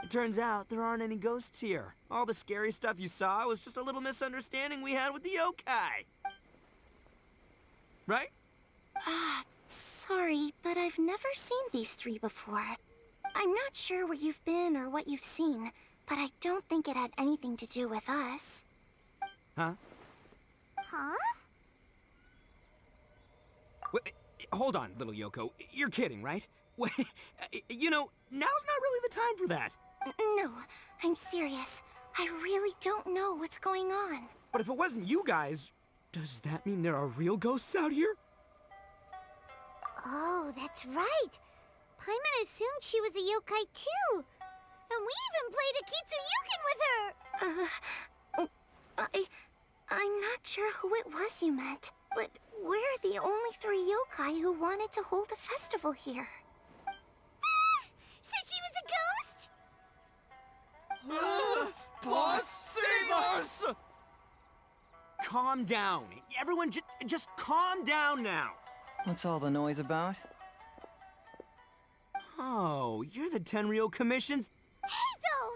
It turns out there aren't any ghosts here. All the scary stuff you saw was just a little misunderstanding we had with the yokai. Right? Sorry, but I've never seen these three before. I'm not sure where you've been or what you've seen, but I don't think it had anything to do with us. Huh? Huh? Wait, hold on, little Yoko. You're kidding, right? Wait, you know, now's not really the time for that. No, I'm serious. I really don't know what's going on. But if it wasn't you guys, does that mean there are real ghosts out here? Oh, that's right. Paimon assumed she was a yokai too. And we even played a Kitsuyukin with her. I'm not sure who it was you met, but we're the only 3 yokai who wanted to hold a festival here. So she was a ghost? Boss, save us! Calm down. Everyone, just calm down now. What's all the noise about? Oh, you're the Tenryou Commission's... Hazel!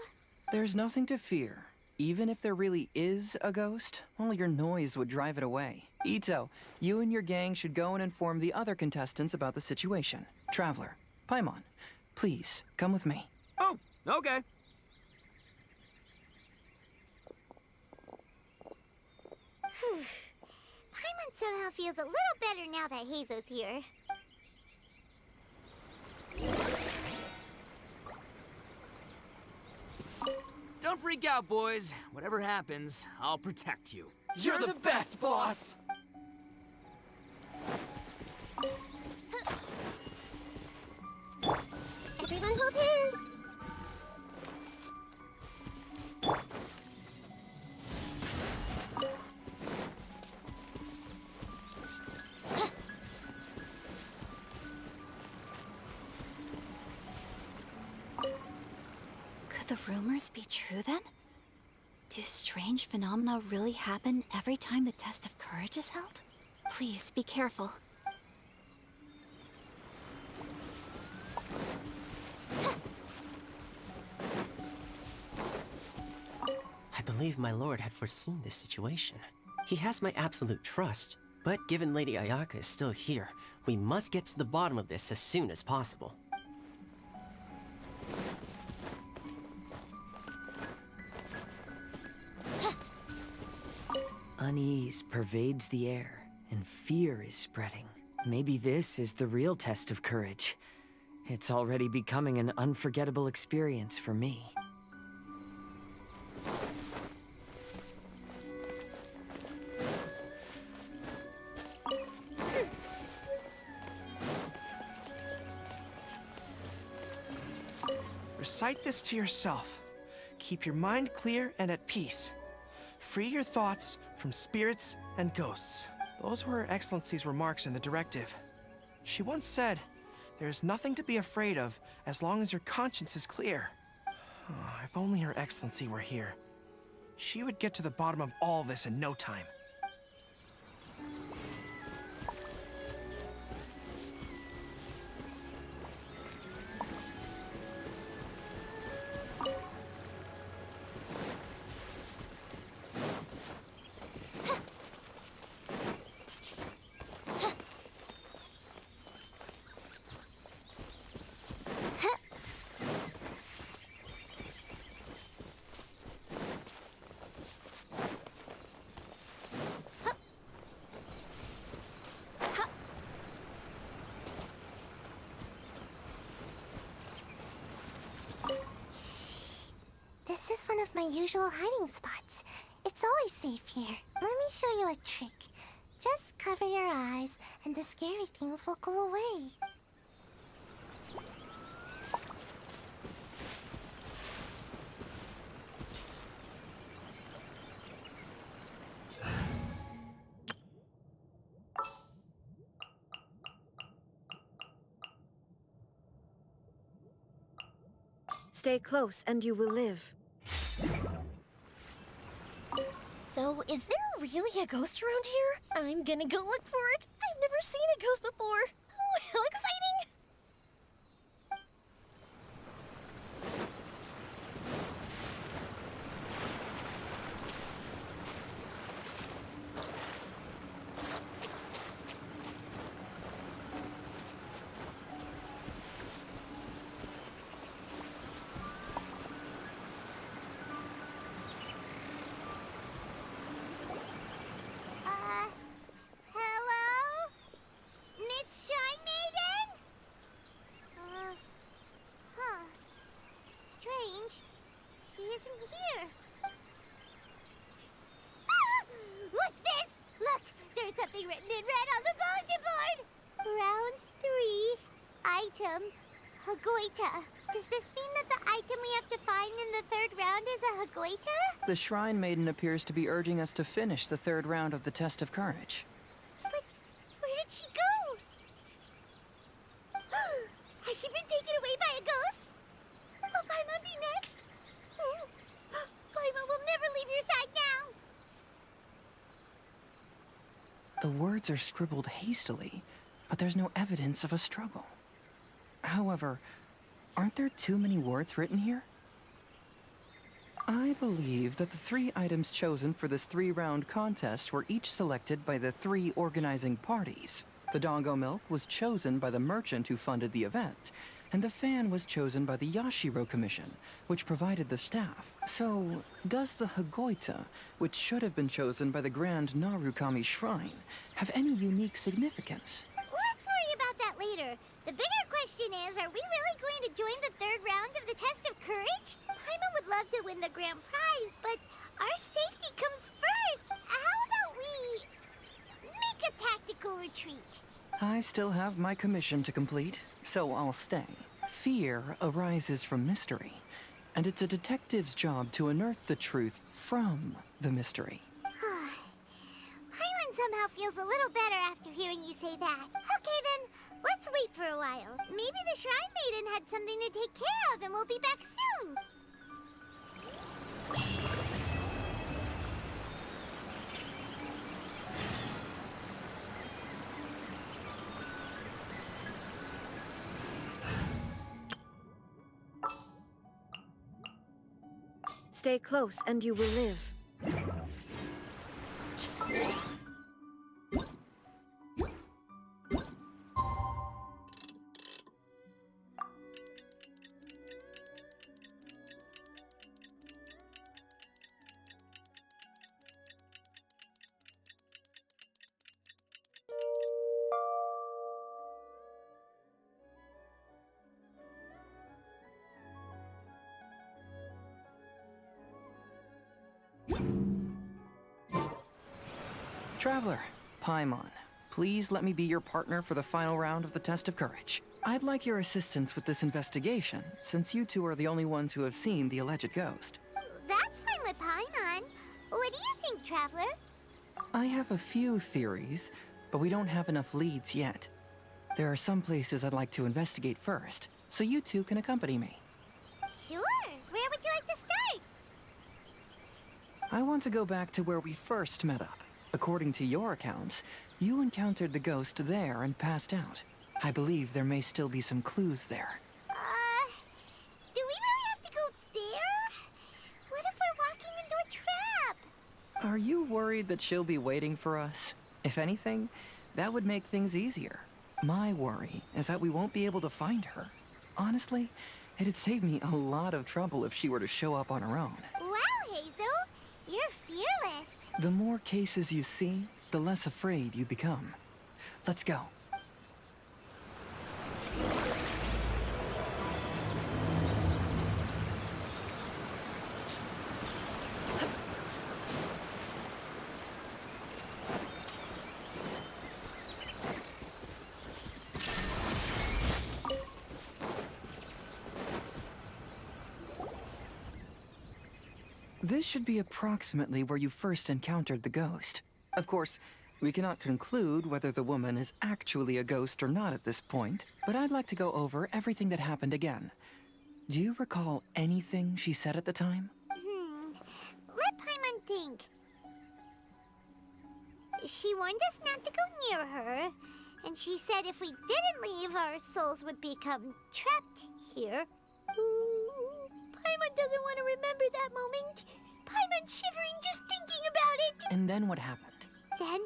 There's nothing to fear. Even if there really is a ghost, all your noise would drive it away. Ito, you and your gang should go and inform the other contestants about the situation. Traveler, Paimon, please, come with me. Oh, okay. Paimon somehow feels a little better now that Hazel's here. Don't freak out, boys. Whatever happens, I'll protect you. You're the best, boss! Everyone hold hands! Could the rumors be true then? Do strange phenomena really happen every time the test of courage is held? Please be careful. I believe my lord had foreseen this situation. He has my absolute trust, but given Lady Ayaka is still here, we must get to the bottom of this as soon as possible. Unease pervades the air, and fear is spreading. Maybe this is the real test of courage. It's already becoming an unforgettable experience for me. Recite this to yourself. Keep your mind clear and at peace. Free your thoughts from spirits and ghosts. Those were Her Excellency's remarks in the directive. She once said, there is nothing to be afraid of as long as your conscience is clear. Oh, if only Her Excellency were here. She would get to the bottom of all this in no time. This is one of my usual hiding spots. It's always safe here. Let me show you a trick. Just cover your eyes, and the scary things will go away. Stay close and you will live. So, is there really a ghost around here? I'm gonna go look for it. I've never seen a ghost before. Oh, how exciting! Hello? Miss Shine Maiden? Huh. Strange. She isn't here. Ah! What's this? Look, there's something written in red on the bulletin board. Round 3, item Hagoita. Does this mean that the item we have to find in the third round is a Hagoita? The Shrine Maiden appears to be urging us to finish the third round of the Test of Courage. But where did she go? Has she been taken away by a ghost? Will Paimon be next? Paimon will never leave your side now. The words are scribbled hastily, but there's no evidence of a struggle. However, aren't there too many words written here? I believe that the 3 items chosen for this 3-round contest were each selected by the 3 organizing parties. The Dongo Milk was chosen by the merchant who funded the event, and the fan was chosen by the Yashiro Commission, which provided the staff. So, does the Hagoita, which should have been chosen by the Grand Narukami Shrine, have any unique significance? Let's worry about that later. The bigger question is, are we really going to join the third round of the Test of Courage? Paimon would love to win the grand prize, but our safety comes first. How about we make a tactical retreat? I still have my commission to complete, so I'll stay. Fear arises from mystery, and it's a detective's job to unearth the truth from the mystery. Paimon somehow feels a little better after hearing you say that. Okay then, let's wait for a while. Maybe the Shrine Maiden had something to take care of and we'll be back soon. Stay close and you will live. Traveler, Paimon, please let me be your partner for the final round of the Test of Courage. I'd like your assistance with this investigation, since you 2 are the only ones who have seen the alleged ghost. That's fine with Paimon. What do you think, Traveler? I have a few theories, but we don't have enough leads yet. There are some places I'd like to investigate first, so you 2 can accompany me. Sure. Where would you like to start? I want to go back to where we first met up. According to your accounts, you encountered the ghost there and passed out. I believe there may still be some clues there. Do we really have to go there? What if we're walking into a trap? Are you worried that she'll be waiting for us? If anything, that would make things easier. My worry is that we won't be able to find her. Honestly, it'd save me a lot of trouble if she were to show up on her own. Wow, Hazel, you're fearless. The more cases you see, the less afraid you become. Let's go. This should be approximately where you first encountered the ghost. Of course, we cannot conclude whether the woman is actually a ghost or not at this point, but I'd like to go over everything that happened again. Do you recall anything she said at the time? Let Paimon think. She warned us not to go near her, and she said if we didn't leave, our souls would become trapped here. Paimon doesn't want to remember that moment. Paimon's shivering just thinking about it. And then what happened? Then,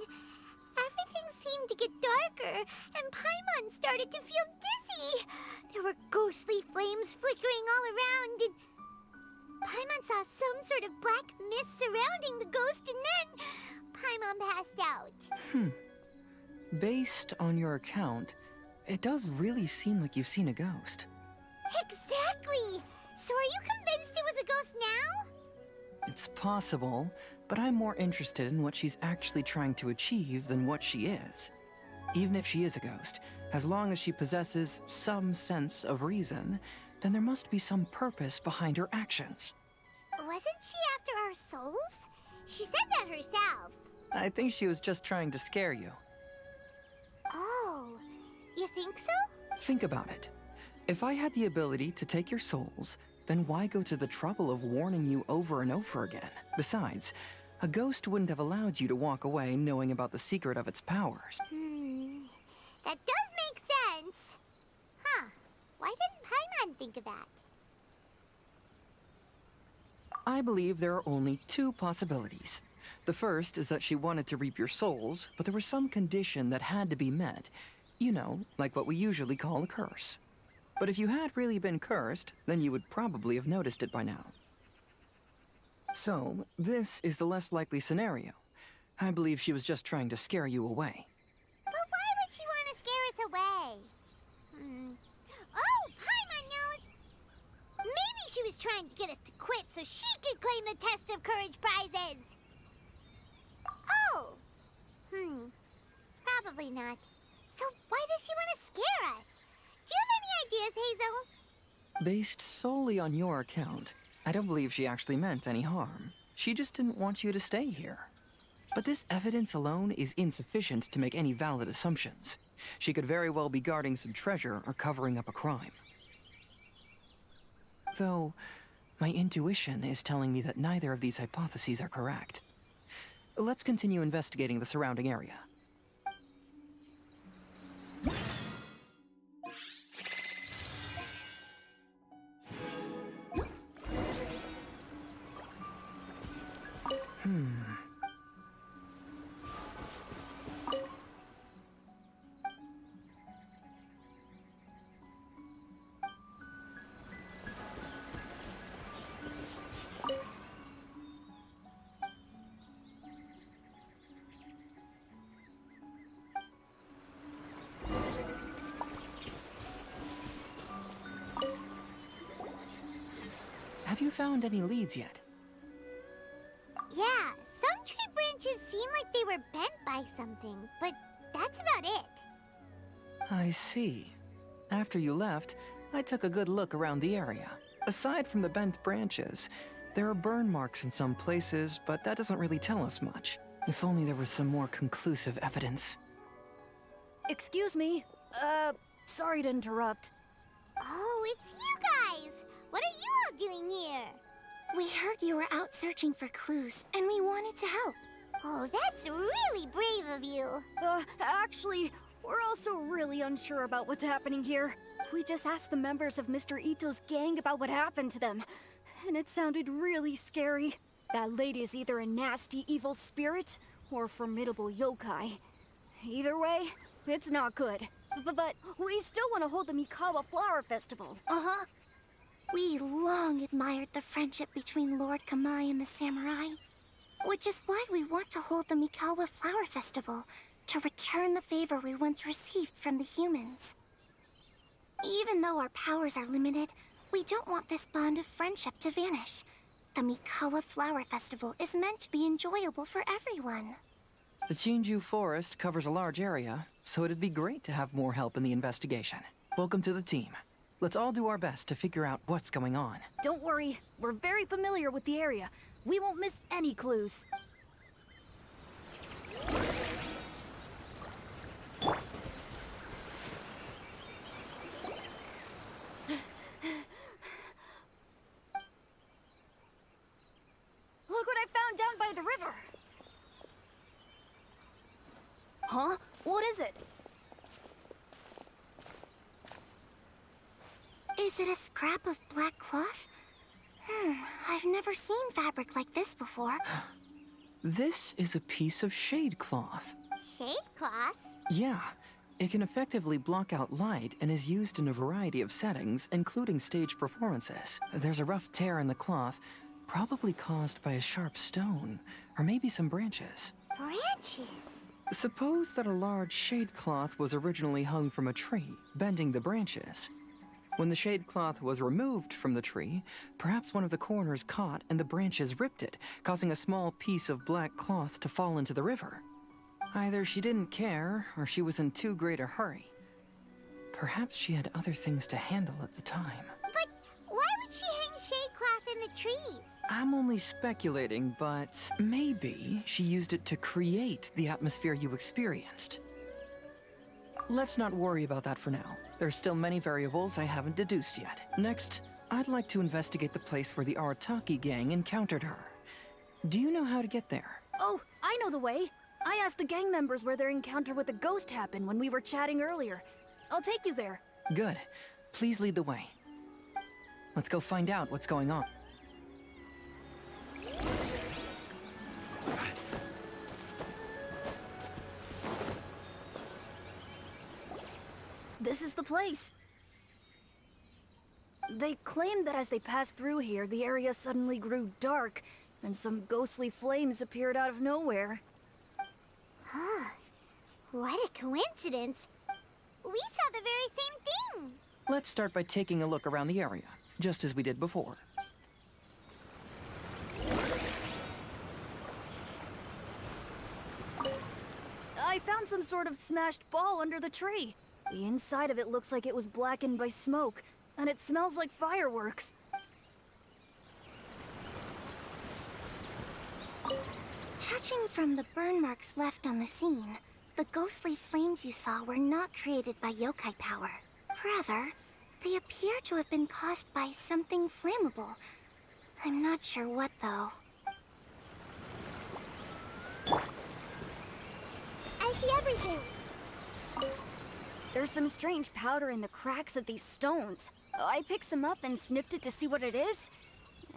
everything seemed to get darker, and Paimon started to feel dizzy. There were ghostly flames flickering all around, and Paimon saw some sort of black mist surrounding the ghost, and then Paimon passed out. Based on your account, it does really seem like you've seen a ghost. Exactly! So are you convinced it was a ghost now? It's possible, but I'm more interested in what she's actually trying to achieve than what she is. Even if she is a ghost, As long as she possesses some sense of reason, then there must be some purpose behind her actions. Wasn't she after our souls? She said that herself. I think she was just trying to scare you. Oh, you think so? Think about it. If I had the ability to take your souls, then why go to the trouble of warning you over and over again? Besides, a ghost wouldn't have allowed you to walk away knowing about the secret of its powers. That does make sense. Huh. Why didn't Paimon think of that? I believe there are only two possibilities. The first is that she wanted to reap your souls, but there was some condition that had to be met. You know, like what we usually call a curse. But if you had really been cursed, then you would probably have noticed it by now. So, this is the less likely scenario. I believe she was just trying to scare you away. But why would she want to scare us away? Oh, Paimon knows! Maybe she was trying to get us to quit so she could claim the Test of Courage prizes! Oh! Probably not. So why does she want to scare us? Do you have any ideas, Hazel? Based solely on your account, I don't believe she actually meant any harm. She just didn't want you to stay here. But this evidence alone is insufficient to make any valid assumptions. She could very well be guarding some treasure or covering up a crime. Though, my intuition is telling me that neither of these hypotheses are correct. Let's continue investigating the surrounding area. Have you found any leads yet? Yeah, some tree branches seem like they were bent by something, but that's about it. I see. After you left, I took a good look around the area. Aside from the bent branches, there are burn marks in some places, but that doesn't really tell us much. If only there was some more conclusive evidence. Excuse me. Sorry to interrupt. Oh, it's you guys! What are you all doing here? We heard you were out searching for clues, and we wanted to help. Oh, that's really brave of you. Actually, we're also really unsure about what's happening here. We just asked the members of Mr. Ito's gang about what happened to them, and it sounded really scary. That lady's either a nasty evil spirit or a formidable yokai. Either way, it's not good. But we still want to hold the Mikawa Flower Festival. Uh-huh. We long admired the friendship between Lord Kamai and the samurai, which is why we want to hold the Mikawa Flower Festival, to return the favor we once received from the humans. Even though our powers are limited, we don't want this bond of friendship to vanish. The Mikawa Flower Festival is meant to be enjoyable for everyone. The Chinju Forest covers a large area, so it'd be great to have more help in the investigation. Welcome to the team. Let's all do our best to figure out what's going on. Don't worry, we're very familiar with the area. We won't miss any clues. Look what I found down by the river! Huh? What is it? Is it a scrap of black cloth? I've never seen fabric like this before. This is a piece of shade cloth. Shade cloth? Yeah, it can effectively block out light and is used in a variety of settings, including stage performances. There's a rough tear in the cloth, probably caused by a sharp stone, or maybe some branches. Branches? Suppose that a large shade cloth was originally hung from a tree, bending the branches. When the shade cloth was removed from the tree, perhaps one of the corners caught and the branches ripped it, causing a small piece of black cloth to fall into the river. Either she didn't care, or she was in too great a hurry. Perhaps she had other things to handle at the time. But why would she hang shade cloth in the trees? I'm only speculating, but maybe she used it to create the atmosphere you experienced. Let's not worry about that for now. There's still many variables I haven't deduced yet. Next, I'd like to investigate the place where the Arataki gang encountered her. Do you know how to get there? Oh, I know the way. I asked the gang members where their encounter with the ghost happened when we were chatting earlier. I'll take you there. Good. Please lead the way. Let's go find out what's going on. This is the place. They claimed that as they passed through here, the area suddenly grew dark, and some ghostly flames appeared out of nowhere. Huh. What a coincidence. We saw the very same thing. Let's start by taking a look around the area, just as we did before. I found some sort of smashed ball under the tree. The inside of it looks like it was blackened by smoke, and it smells like fireworks. Judging from the burn marks left on the scene, the ghostly flames you saw were not created by yokai power. Rather, they appear to have been caused by something flammable. I'm not sure what, though. I see everything. There's some strange powder in the cracks of these stones. I picked some up and sniffed it to see what it is,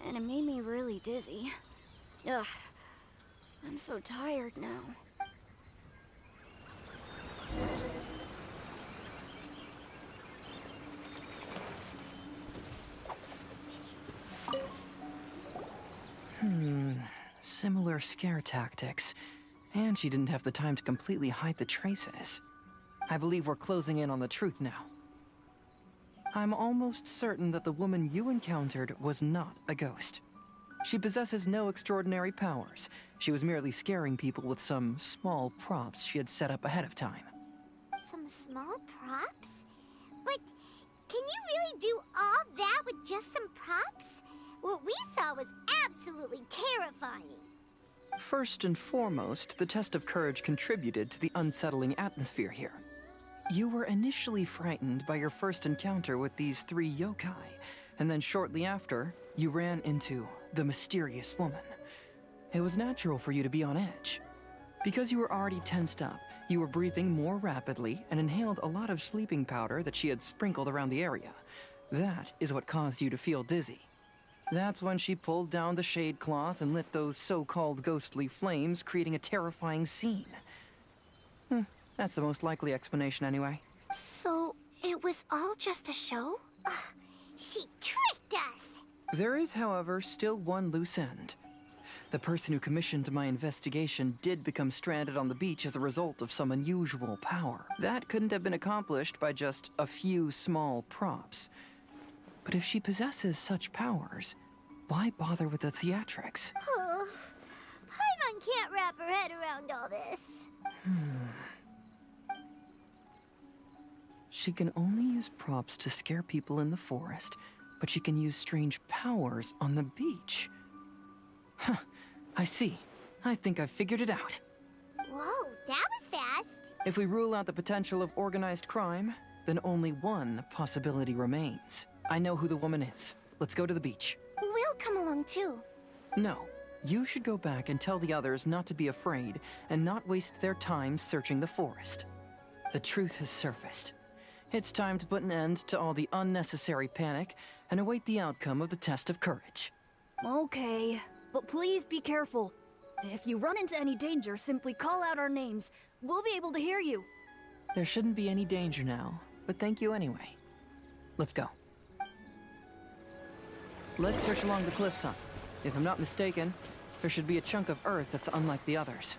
and it made me really dizzy. Ugh. I'm so tired now. Similar scare tactics. And she didn't have the time to completely hide the traces. I believe we're closing in on the truth now. I'm almost certain that the woman you encountered was not a ghost. She possesses no extraordinary powers. She was merely scaring people with some small props she had set up ahead of time. Some small props? But can you really do all that with just some props? What we saw was absolutely terrifying. First and foremost, the test of courage contributed to the unsettling atmosphere here. You were initially frightened by your first encounter with these 3 yokai, and then shortly after, you ran into the mysterious woman. It was natural for you to be on edge. Because you were already tensed up, you were breathing more rapidly and inhaled a lot of sleeping powder that she had sprinkled around the area. That is what caused you to feel dizzy. That's when she pulled down the shade cloth and lit those so-called ghostly flames, creating a terrifying scene. That's the most likely explanation anyway. So, it was all just a show? She tricked us! There is, however, still one loose end. The person who commissioned my investigation did become stranded on the beach as a result of some unusual power. That couldn't have been accomplished by just a few small props. But if she possesses such powers, why bother with the theatrics? Oh, Paimon can't wrap her head around all this. She can only use props to scare people in the forest, but she can use strange powers on the beach. Huh, I see. I think I've figured it out. Whoa, that was fast. If we rule out the potential of organized crime, then only one possibility remains. I know who the woman is. Let's go to the beach. We'll come along too. No. You should go back and tell the others not to be afraid and not waste their time searching the forest. The truth has surfaced. It's time to put an end to all the unnecessary panic and await the outcome of the test of courage. Okay, but please be careful. If you run into any danger, simply call out our names. We'll be able to hear you. There shouldn't be any danger now, but thank you anyway. Let's go. Let's search along the cliffside. If I'm not mistaken, there should be a chunk of earth that's unlike the others.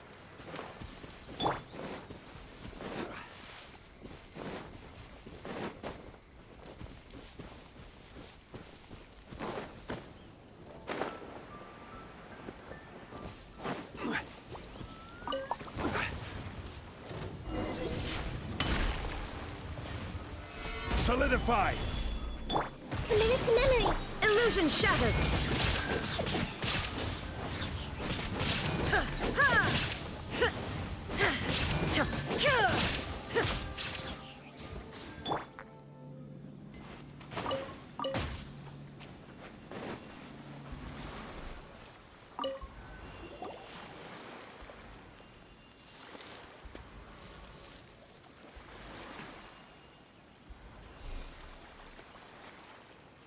Solidify! Committed to memory. Illusion shattered!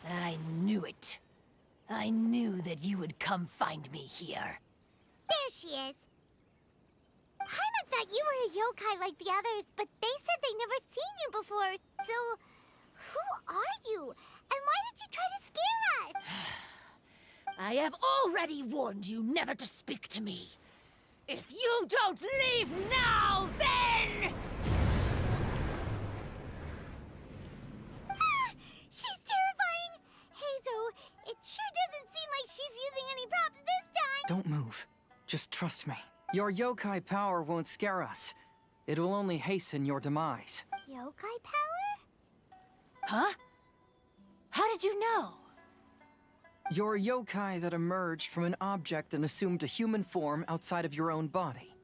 I knew it. I knew that you would come find me here. There she is. Paimon thought you were a yokai like the others, but they said they never seen you before. So, who are you? And why did you try to scare us? I have already warned you never to speak to me. If you don't leave now, then... She's terrifying! Hazel, it sure doesn't seem like she's using any props this time! Don't move. Just trust me. Your yokai power won't scare us. It will only hasten your demise. Yokai power? Huh? How did you know? You're a yokai that emerged from an object and assumed a human form outside of your own body.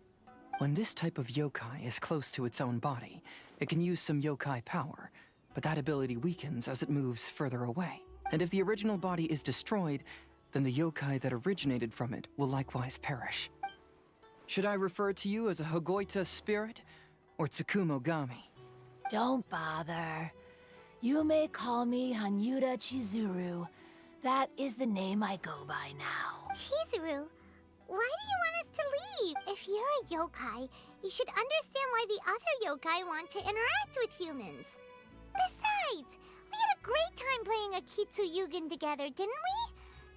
When this type of yokai is close to its own body, it can use some yokai power, but that ability weakens as it moves further away. And if the original body is destroyed, then the yokai that originated from it will likewise perish. Should I refer to you as a Hagoita spirit or Tsukumogami? Don't bother. You may call me Hanyuda Chizuru. That is the name I go by now. Chizuru, why do you want us to leave? If you're a yokai, you should understand why the other yokai want to interact with humans. Besides, we had a great time playing Akitsu Yugen together, didn't we?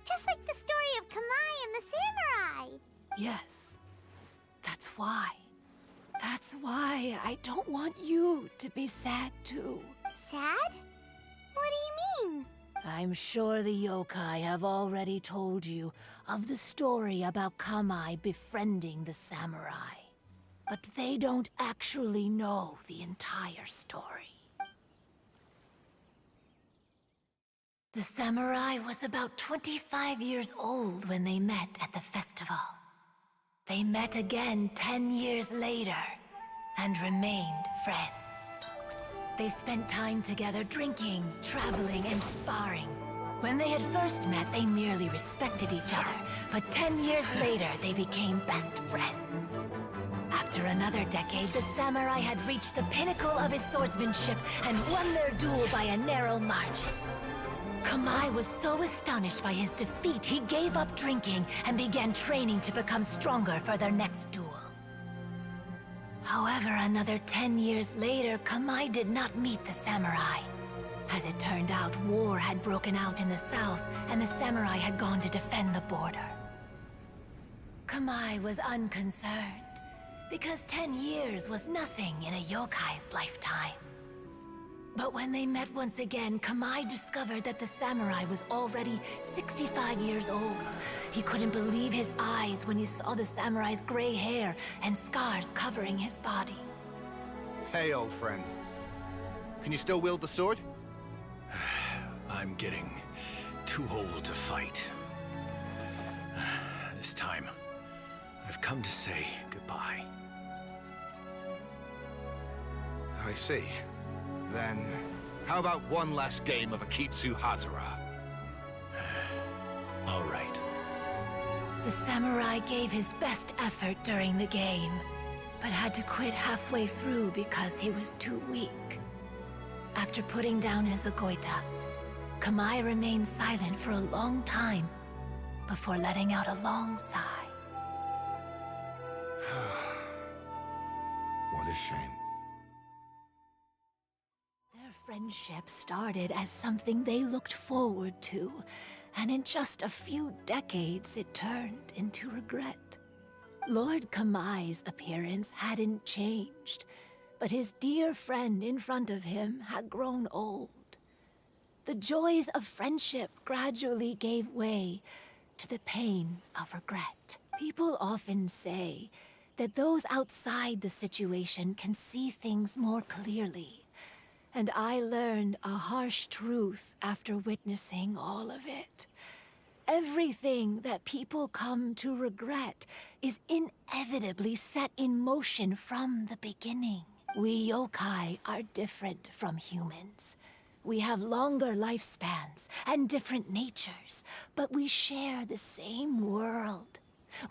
Just like the story of Kamai and the samurai. Yes. That's why. That's why I don't want you to be sad too. Sad? What do you mean? I'm sure the yokai have already told you of the story about Kamai befriending the samurai. But they don't actually know the entire story. The samurai was about 25 years old when they met at the festival. They met again 10 years later and remained friends. They spent time together drinking, traveling, and sparring. When they had first met, they merely respected each other, but 10 years later, they became best friends. After another decade, the samurai had reached the pinnacle of his swordsmanship and won their duel by a narrow margin. Kamai was so astonished by his defeat, he gave up drinking and began training to become stronger for their next duel. However, another 10 years later, Kamai did not meet the samurai. As it turned out, war had broken out in the south, and the samurai had gone to defend the border. Kamai was unconcerned, because 10 years was nothing in a yokai's lifetime. But when they met once again, Kamai discovered that the samurai was already 65 years old. He couldn't believe his eyes when he saw the samurai's gray hair and scars covering his body. Hey, old friend. Can you still wield the sword? I'm getting too old to fight. This time, I've come to say goodbye. I see. Then, how about one last game of Akitsu Hazara? All right. The samurai gave his best effort during the game, but had to quit halfway through because he was too weak. After putting down his Agoita, Kamai remained silent for a long time before letting out a long sigh. What a shame. Their friendship started as something they looked forward to, and in just a few decades it turned into regret. Lord Kamai's appearance hadn't changed, but his dear friend in front of him had grown old. The joys of friendship gradually gave way to the pain of regret. People often say that those outside the situation can see things more clearly. And I learned a harsh truth after witnessing all of it. Everything that people come to regret is inevitably set in motion from the beginning. We yokai are different from humans. We have longer lifespans and different natures, but we share the same world.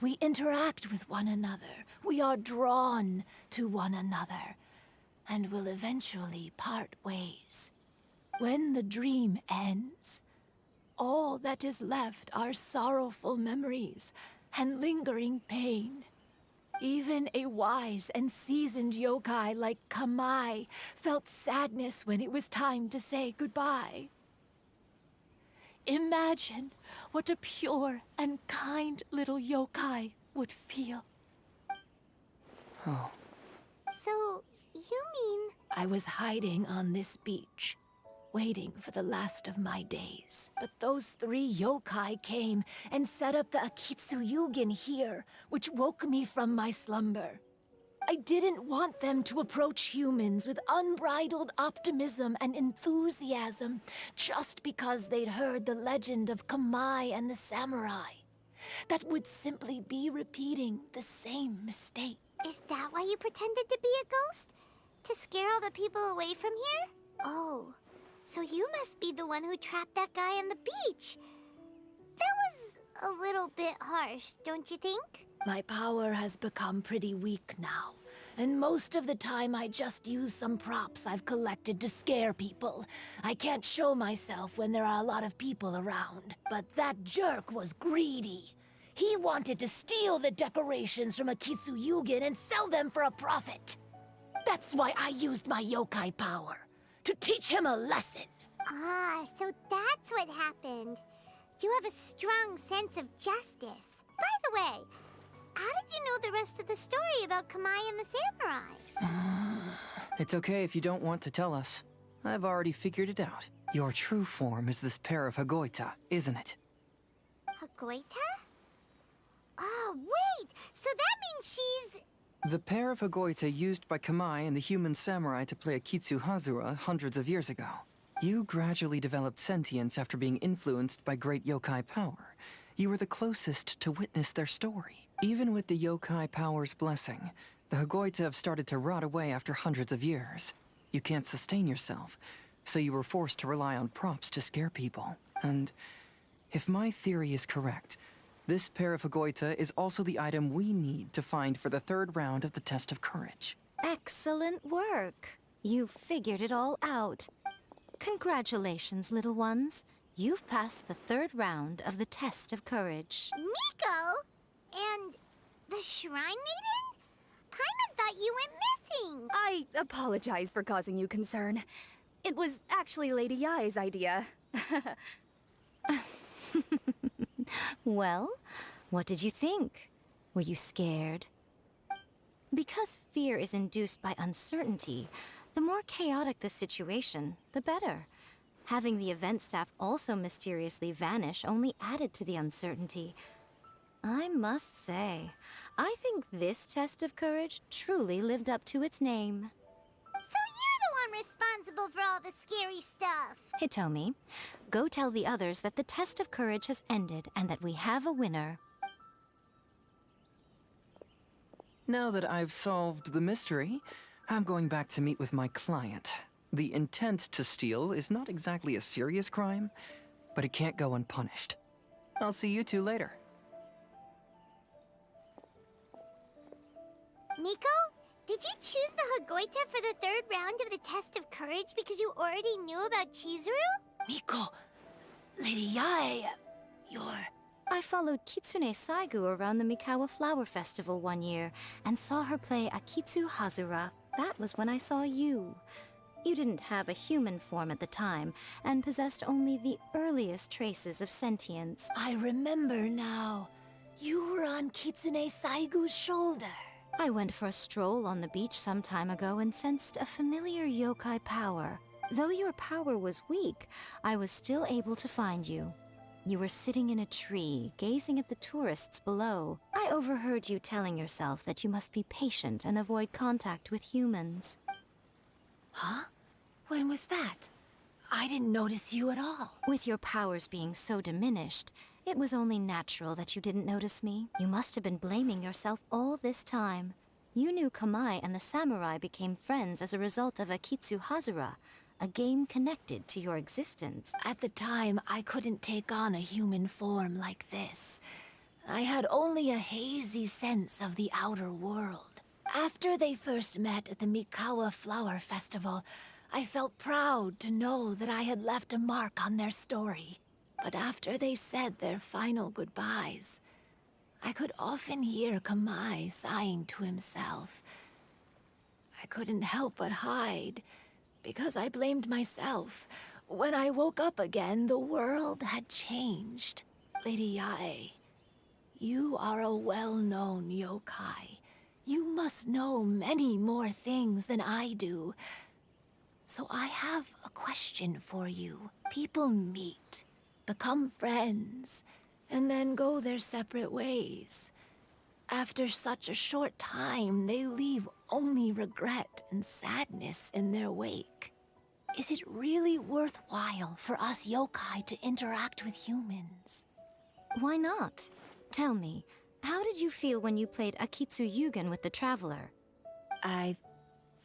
We interact with one another. We are drawn to one another, and will eventually part ways. When the dream ends, all that is left are sorrowful memories and lingering pain. Even a wise and seasoned yokai like Kamai felt sadness when it was time to say goodbye. Imagine what a pure and kind little yokai would feel. Oh. So, you mean... I was hiding on this beach, waiting for the last of my days. But those 3 yokai came and set up the Akitsu Yugen here, which woke me from my slumber. I didn't want them to approach humans with unbridled optimism and enthusiasm just because they'd heard the legend of Kamai and the samurai. That would simply be repeating the same mistake. Is that why you pretended to be a ghost? To scare all the people away from here? Oh, so you must be the one who trapped that guy on the beach. That was a little bit harsh, don't you think? My power has become pretty weak now, and most of the time I just use some props I've collected to scare people. I can't show myself when there are a lot of people around. But that jerk was greedy. He wanted to steal the decorations from Akitsu Yugen and sell them for a profit. That's why I used my yokai power, to teach him a lesson. Ah, so that's what happened. You have a strong sense of justice. By the way, how did you know the rest of the story about Kamai and the samurai? It's okay if you don't want to tell us. I've already figured it out. Your true form is this pair of Hagoita, isn't it? Hagoita? Oh, wait! So that means she's... The pair of Hagoita used by Kamai and the human samurai to play Akitsu Hazura hundreds of years ago. You gradually developed sentience after being influenced by great yokai power. You were the closest to witness their story. Even with the yokai power's blessing, the Hagoita have started to rot away after hundreds of years. You can't sustain yourself, so you were forced to rely on props to scare people. And if my theory is correct, this pair of Hagoita is also the item we need to find for the 3rd round of the Test of Courage. Excellent work. You figured it all out. Congratulations, little ones. You've passed the 3rd round of the Test of Courage. Miko? And the Shrine Maiden? Paimon thought you went missing. I apologize for causing you concern. It was actually Lady Yai's idea. Well, what did you think? Were you scared? Because fear is induced by uncertainty, the more chaotic the situation, the better. Having the event staff also mysteriously vanish only added to the uncertainty. I must say, I think this test of courage truly lived up to its name. So you're the one responsible for all the scary stuff. Hitomi, go tell the others that the test of courage has ended and that we have a winner. Now that I've solved the mystery, I'm going back to meet with my client. The intent to steal is not exactly a serious crime, but it can't go unpunished. I'll see you two later. Miko, did you choose the Hagoita for the 3rd round of the Test of Courage because you already knew about Chizuru? Miko, Lady Yae, you're... I followed Kitsune Saigu around the Mikawa Flower Festival one year and saw her play Akitsu Hazura. That was when I saw you. You didn't have a human form at the time and possessed only the earliest traces of sentience. I remember now. You were on Kitsune Saigu's shoulder. I went for a stroll on the beach some time ago and sensed a familiar yokai power. Though your power was weak, I was still able to find you. You were sitting in a tree, gazing at the tourists below. I overheard you telling yourself that you must be patient and avoid contact with humans. Huh? When was that? I didn't notice you at all. With your powers being so diminished, it was only natural that you didn't notice me. You must have been blaming yourself all this time. You knew Kamai and the samurai became friends as a result of Akitsu Hazura, a game connected to your existence. At the time, I couldn't take on a human form like this. I had only a hazy sense of the outer world. After they first met at the Mikawa Flower Festival, I felt proud to know that I had left a mark on their story. But after they said their final goodbyes, I could often hear Kamai sighing to himself. I couldn't help but hide, because I blamed myself. When I woke up again, the world had changed. Lady Yae, you are a well-known yokai. You must know many more things than I do. So I have a question for you. People meet, become friends, and then go their separate ways. After such a short time, they leave only regret and sadness in their wake. Is it really worthwhile for us yokai to interact with humans? Why not? Tell me, how did you feel when you played Akitsu Yugen with the Traveler? I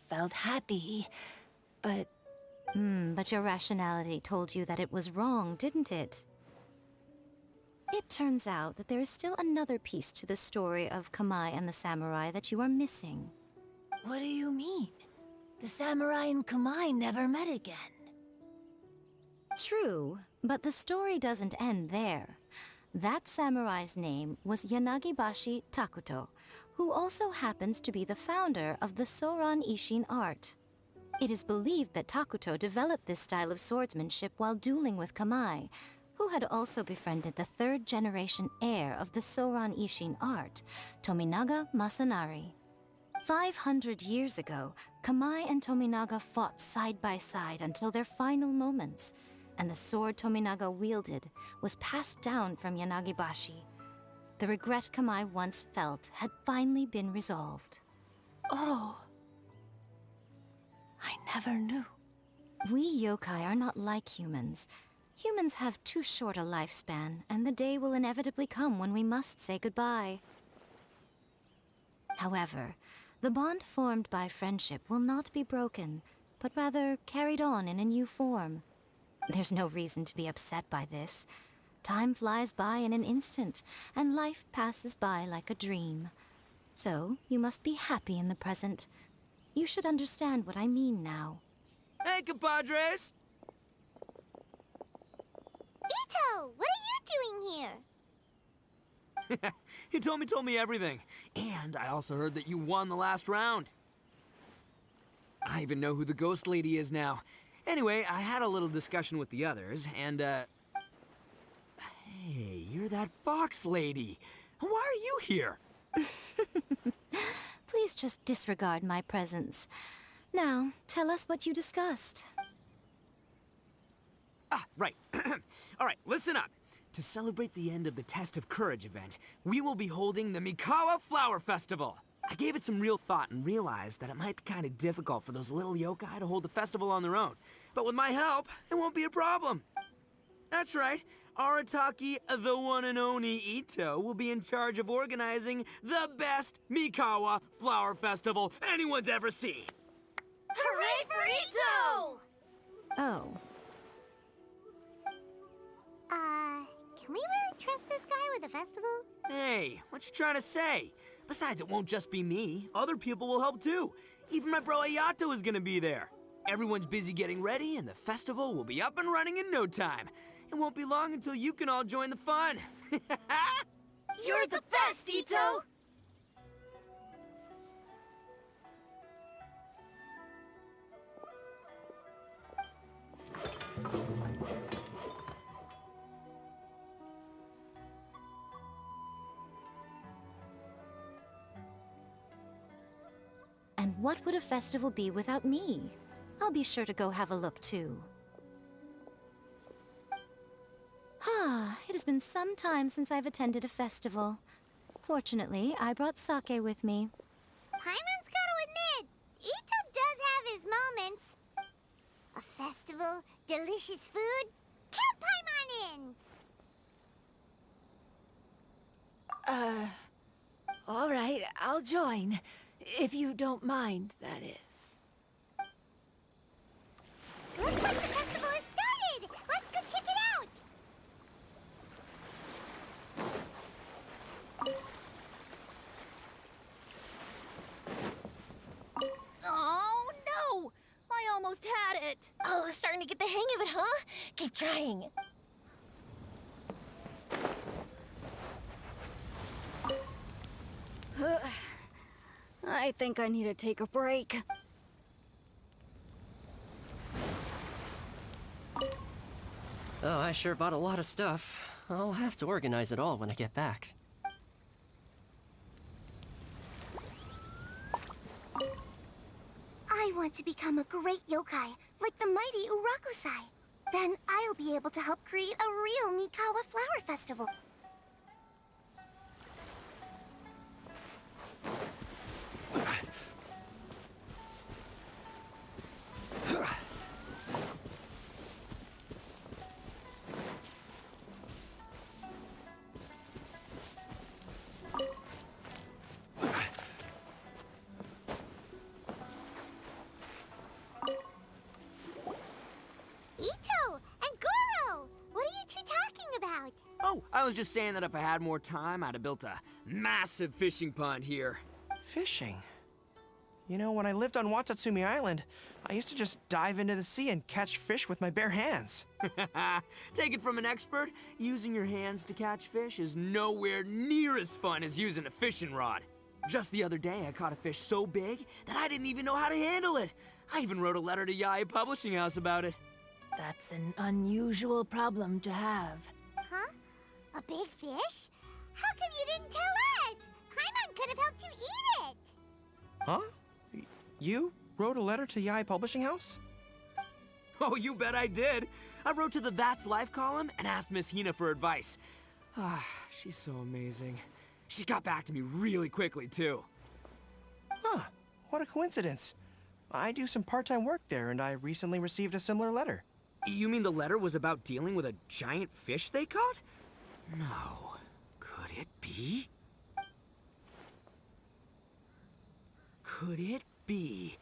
felt happy, but... But your rationality told you that it was wrong, didn't it? It turns out that there is still another piece to the story of Kamai and the samurai that you are missing. What do you mean? The samurai and Kamai never met again. True, but the story doesn't end there. That samurai's name was Yanagibashi Takuto, who also happens to be the founder of the Soran Ishin art. It is believed that Takuto developed this style of swordsmanship while dueling with Kamai, who had also befriended the third-generation heir of the Soran Ishin art, Tominaga Masanari. 500 years ago, Kamai and Tominaga fought side by side until their final moments, and the sword Tominaga wielded was passed down from Yanagibashi. The regret Kamai once felt had finally been resolved. Oh. I never knew. We yokai are not like humans. Humans have too short a lifespan, and the day will inevitably come when we must say goodbye. However, the bond formed by friendship will not be broken, but rather carried on in a new form. There's no reason to be upset by this. Time flies by in an instant, and life passes by like a dream. So, you must be happy in the present. You should understand what I mean now. Hey, compadres! Ito, what are you doing here? He told me everything. And I also heard that you won the last round. I even know who the ghost lady is now. Anyway, I had a little discussion with the others, and, Hey, you're that fox lady. Why are you here? Please just disregard my presence. Now, tell us what you discussed. Right. All right, listen up. To celebrate the end of the Test of Courage event, we will be holding the Mikawa Flower Festival. I gave it some real thought and realized that it might be kind of difficult for those little yokai to hold the festival on their own. But with my help, it won't be a problem. That's right. Arataki, the one and only Ito, will be in charge of organizing the best Mikawa Flower Festival anyone's ever seen. Hooray for Ito! Oh. Can we really trust this guy with the festival? Hey, what you trying to say? Besides, it won't just be me. Other people will help too. Even my bro Ayato is gonna be there. Everyone's busy getting ready, and the festival will be up and running in no time. It won't be long until you can all join the fun. You're the best, Ito! And what would a festival be without me? I'll be sure to go have a look too. It has been some time since I've attended a festival. Fortunately, I brought sake with me. Paimon's gotta admit, Ito does have his moments. A delicious food? Count Paimon in! All right, I'll join. If you don't mind, that is. Looks like the festival has started! Let's go check it out! Oh, no! I almost had it! Oh, starting to get the hang of it, huh? Keep trying. I think I need to take a break. Oh, I sure bought a lot of stuff. I'll have to organize it all when I get back. I want to become a great yokai, like the mighty Urakusai. Then I'll be able to help create a real Mikawa flower festival. Ito and Goro! What are you two talking about? Oh, I was just saying that if I had more time, I'd have built a massive fishing pond here. Fishing? You know, when I lived on Watatsumi Island, I used to just dive into the sea and catch fish with my bare hands. Take it from an expert, using your hands to catch fish is nowhere near as fun as using a fishing rod. Just the other day, I caught a fish so big that I didn't even know how to handle it. I even wrote a letter to Yae Publishing House about it. That's an unusual problem to have. Huh? A big fish? How come you didn't tell us? Paimon could have helped you eat it! Huh? You wrote a letter to Yae Publishing House? Oh, you bet I did. I wrote to the That's Life column and asked Miss Hina for advice. Ah, she's so amazing. She got back to me really quickly, too. Huh, what a coincidence. I do some part-time work there, and I recently received a similar letter. You mean the letter was about dealing with a giant fish they caught? No. Could it be? Could it be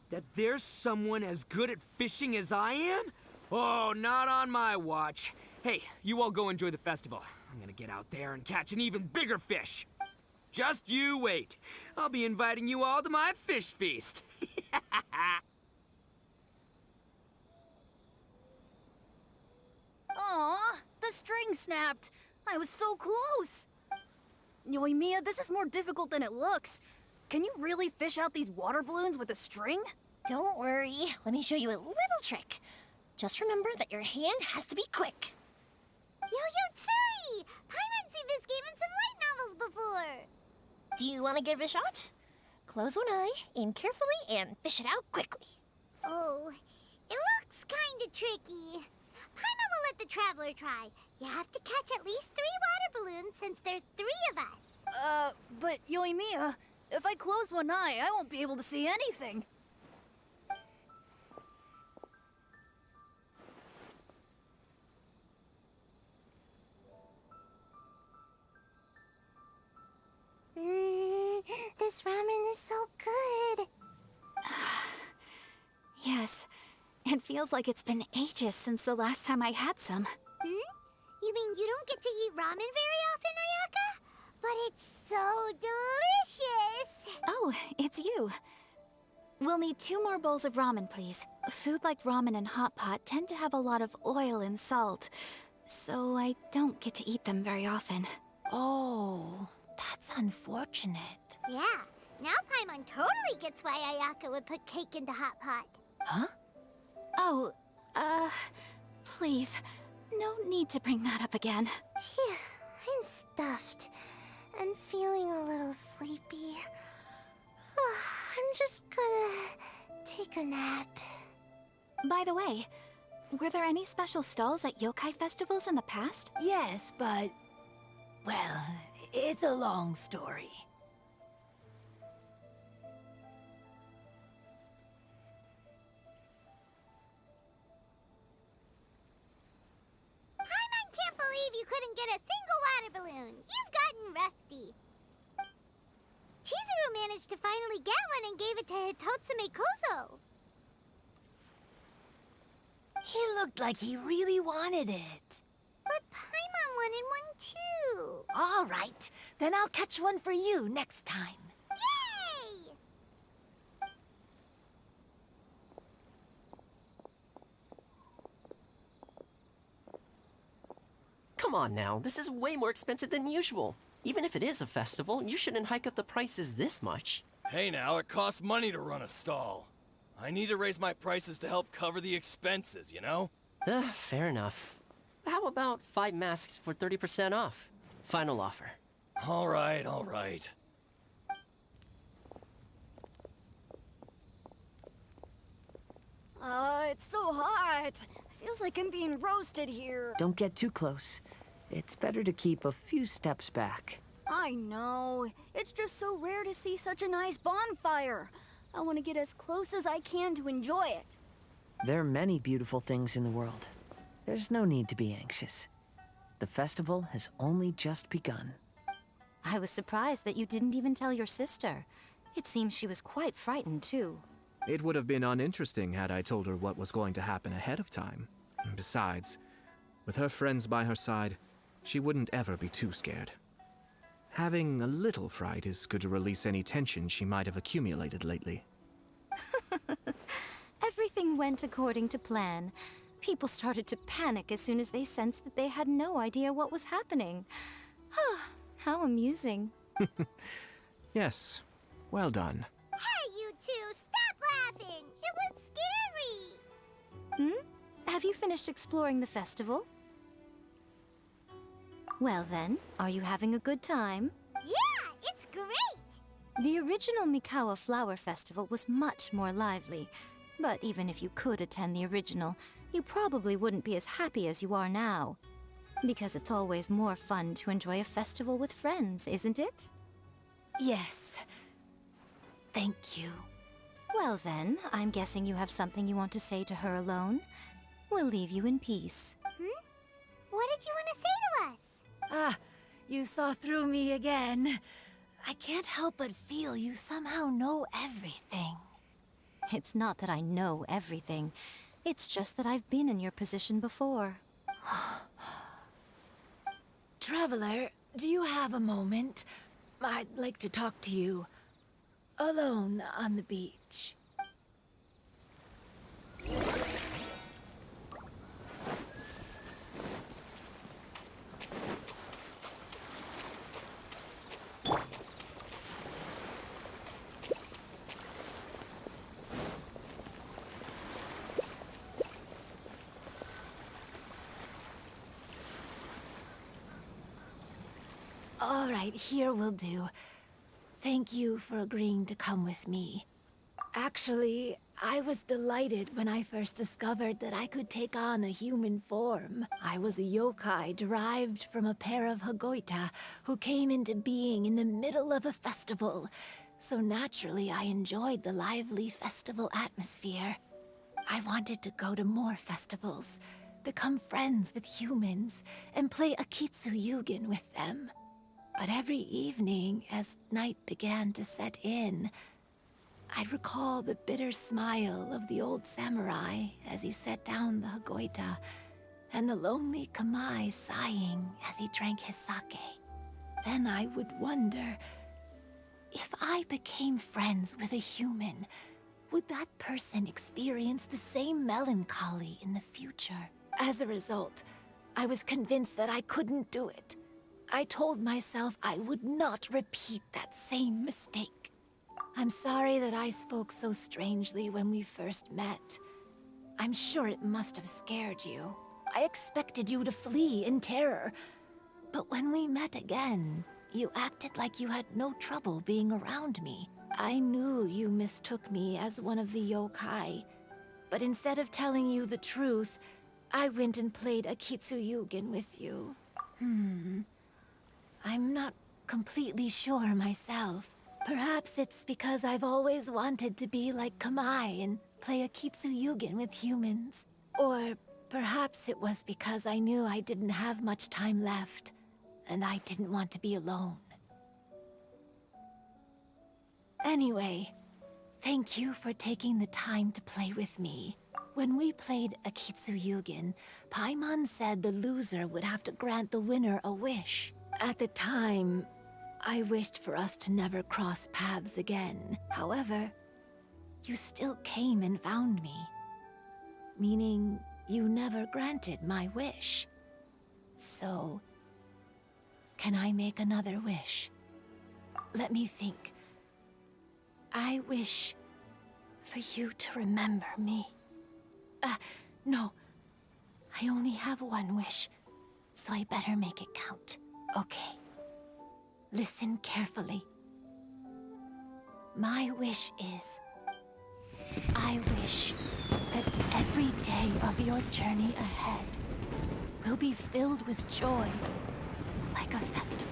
that there's someone as good at fishing as I am? Oh, not on my watch. Hey, you all go enjoy the festival. I'm gonna get out there and catch an even bigger fish. Just you wait. I'll be inviting you all to my fish feast. Aw, the string snapped. I was so close. Yoimiya, this is more difficult than it looks. Can you really fish out these water balloons with a string? Don't worry. Let me show you a little trick. Just remember that your hand has to be quick. Yo-Yo Tsuri! Paimon's seen this game in some light novels before! Do you want to give it a shot? Close one eye, aim carefully, and fish it out quickly. Oh, it looks kinda tricky. Paimon will let the traveler try. You have to catch at least 3 water balloons since there's 3 of us. But Yoimiya, if I close one eye, I won't be able to see anything. This ramen is so good. Yes, it feels like it's been ages since the last time I had some. You mean you don't get to eat ramen very often, Ayaka? But it's so delicious! Oh, it's you. We'll need 2 more bowls of ramen, please. Food like ramen and hot pot tend to have a lot of oil and salt, so I don't get to eat them very often. Oh, that's unfortunate. Yeah, now Paimon totally gets why Ayaka would put cake into hot pot. Huh? Oh, please, no need to bring that up again. Phew, I'm stuffed and feeling a little sleepy. I'm just gonna take a nap. By the way, were there any special stalls at yokai festivals in the past? Yes, but... well, it's a long story. a single water balloon. You've gotten rusty. Chizuru managed to finally get one and gave it to Hitotsume Kozo. He looked like he really wanted it. But Paimon wanted one too. All right, then I'll catch one for you next time. Yay! Come on now, this is way more expensive than usual. Even if it is a festival, you shouldn't hike up the prices this much. Hey now, it costs money to run a stall. I need to raise my prices to help cover the expenses, you know? Fair enough. How about 5 masks for 30% off? Final offer. All right, all right. It's so hot. Feels like I'm being roasted here. Don't get too close. It's better to keep a few steps back. I know. It's just so rare to see such a nice bonfire. I want to get as close as I can to enjoy it. There are many beautiful things in the world. There's no need to be anxious. The festival has only just begun. I was surprised that you didn't even tell your sister. It seems she was quite frightened, too. It would have been uninteresting had I told her what was going to happen ahead of time. Besides, with her friends by her side, she wouldn't ever be too scared. Having a little fright is good to release any tension she might have accumulated lately. Everything went according to plan. People started to panic as soon as they sensed that they had no idea what was happening. How amusing. Yes, well done. Hey, you two, stop laughing! It was scary! Have you finished exploring the festival? Well then, are you having a good time? Yeah, it's great! The original Mikawa Flower Festival was much more lively, but even if you could attend the original, you probably wouldn't be as happy as you are now. Because it's always more fun to enjoy a festival with friends, isn't it? Yes. Thank you. Well then, I'm guessing you have something you want to say to her alone. We'll leave you in peace. What did you want to say to us? You saw through me again. I can't help but feel you somehow know everything. It's not that I know everything. It's just that I've been in your position before. Traveler, do you have a moment? I'd like to talk to you. Alone on the beach. All right, here will do. Thank you for agreeing to come with me. Actually, I was delighted when I first discovered that I could take on a human form. I was a yokai derived from a pair of Hagoita who came into being in the middle of a festival. So naturally, I enjoyed the lively festival atmosphere. I wanted to go to more festivals, become friends with humans, and play Akitsu Yugen with them. But every evening, as night began to set in, I'd recall the bitter smile of the old samurai as he set down the Hagoita, and the lonely Kamai sighing as he drank his sake. Then I would wonder, if I became friends with a human, would that person experience the same melancholy in the future? As a result, I was convinced that I couldn't do it. I told myself I would not repeat that same mistake. I'm sorry that I spoke so strangely when we first met. I'm sure it must have scared you. I expected you to flee in terror. But when we met again, you acted like you had no trouble being around me. I knew you mistook me as one of the yokai. But instead of telling you the truth, I went and played Akitsu Yugen with you. I'm not completely sure myself. Perhaps it's because I've always wanted to be like Kamai and play Akitsu Yugen with humans. Or perhaps it was because I knew I didn't have much time left. and I didn't want to be alone. Anyway, thank you for taking the time to play with me. When we played Akitsuyugin, Paimon said the loser would have to grant the winner a wish. At the time, I wished for us to never cross paths again. However, you still came and found me. Meaning, you never granted my wish. So, can I make another wish? Let me think. I wish for you to remember me. No. I only have one wish, so I better make it count. Okay. Listen carefully. My wish is... I wish that every day of your journey ahead will be filled with joy, like a festival.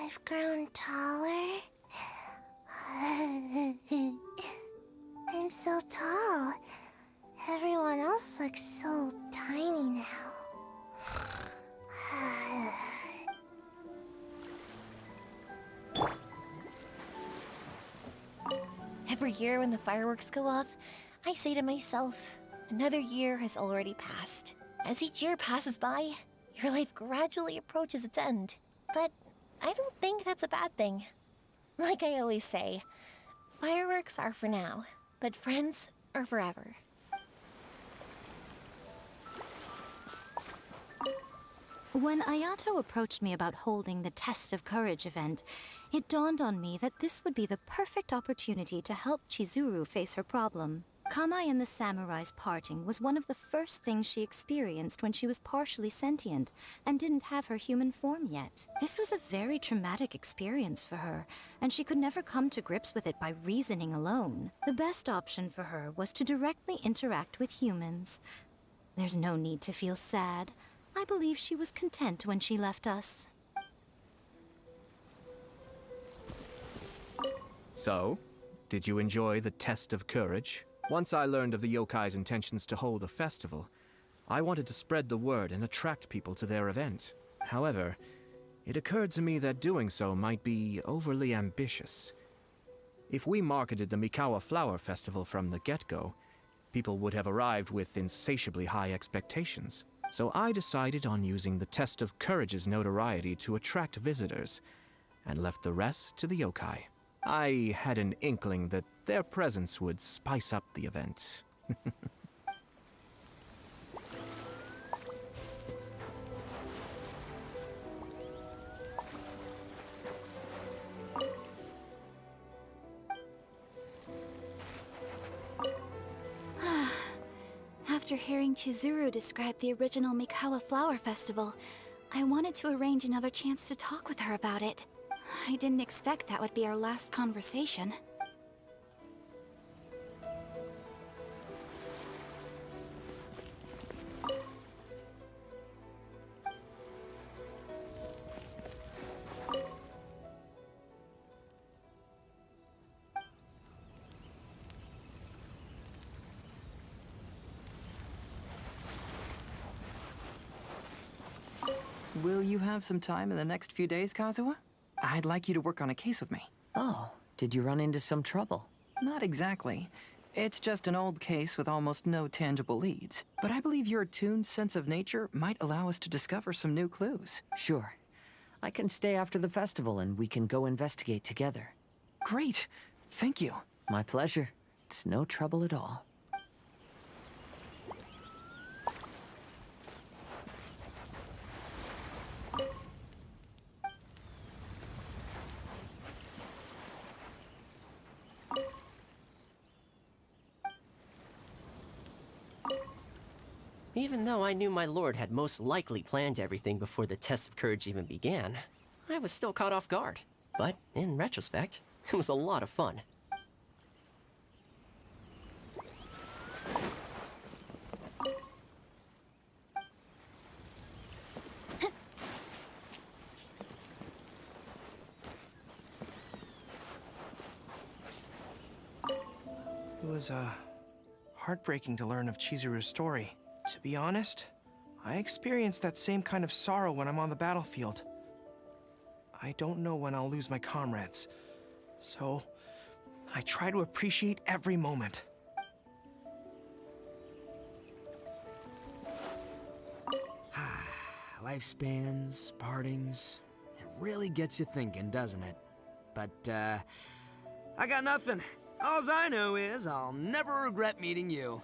I've grown taller. I'm so tall. Everyone else looks so tiny now. Every year when the fireworks go off, I say to myself, another year has already passed. As each year passes by, your life gradually approaches its end. But I don't think that's a bad thing. Like I always say, fireworks are for now, but friends are forever. When Ayato approached me about holding the Test of Courage event, it dawned on me that this would be the perfect opportunity to help Chizuru face her problem. Kamai and the samurai's parting was one of the first things she experienced when she was partially sentient and didn't have her human form yet. This was a very traumatic experience for her, and she could never come to grips with it by reasoning alone. The best option for her was to directly interact with humans. There's no need to feel sad. I believe she was content when she left us. So, did you enjoy the Test of Courage? Once I learned of the yokai's intentions to hold a festival, I wanted to spread the word and attract people to their event. However, it occurred to me that doing so might be overly ambitious. If we marketed the Mikawa Flower Festival from the get-go, people would have arrived with insatiably high expectations. So I decided on using the Test of Courage's notoriety to attract visitors, and left the rest to the yokai. I had an inkling that their presence would spice up the event. After hearing Chizuru describe the original Mikawa Flower Festival, I wanted to arrange another chance to talk with her about it. I didn't expect that would be our last conversation. Will you have some time in the next few days, Kazuha? I'd like you to work on a case with me. Oh, did you run into some trouble? Not exactly. It's just an old case with almost no tangible leads. But I believe your attuned sense of nature might allow us to discover some new clues. Sure. I can stay after the festival and we can go investigate together. Great. Thank you. My pleasure. It's no trouble at all. Even though I knew my lord had most likely planned everything before the test of courage even began, I was still caught off guard. But in retrospect, it was a lot of fun. It was, heartbreaking to learn of Chizuru's story. To be honest, I experienced that same kind of sorrow when I'm on the battlefield. I don't know when I'll lose my comrades, so I try to appreciate every moment. Lifespans, partings, it really gets you thinking, doesn't it? But, I got nothing. Alls I know is I'll never regret meeting you.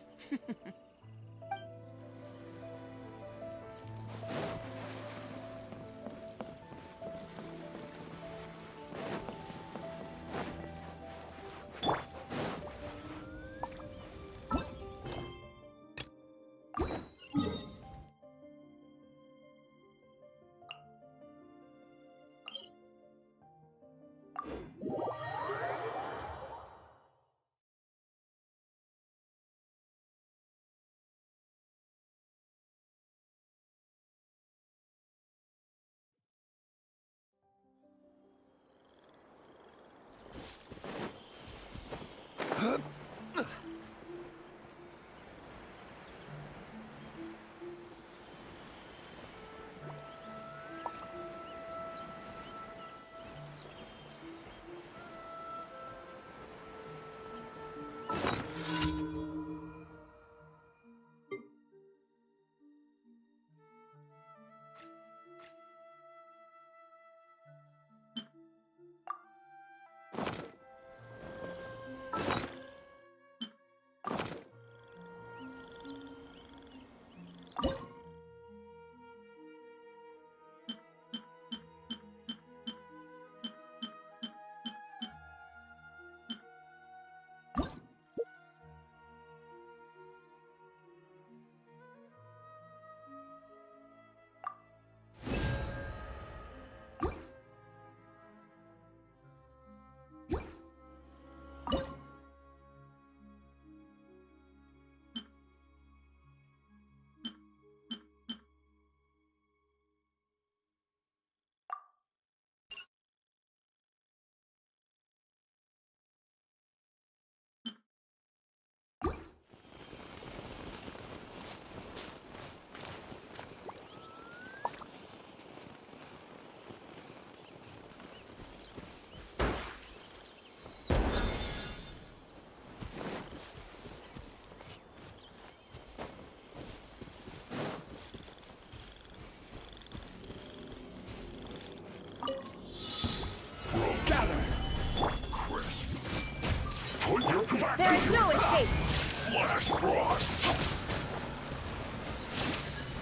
There is no escape! Flash Frost!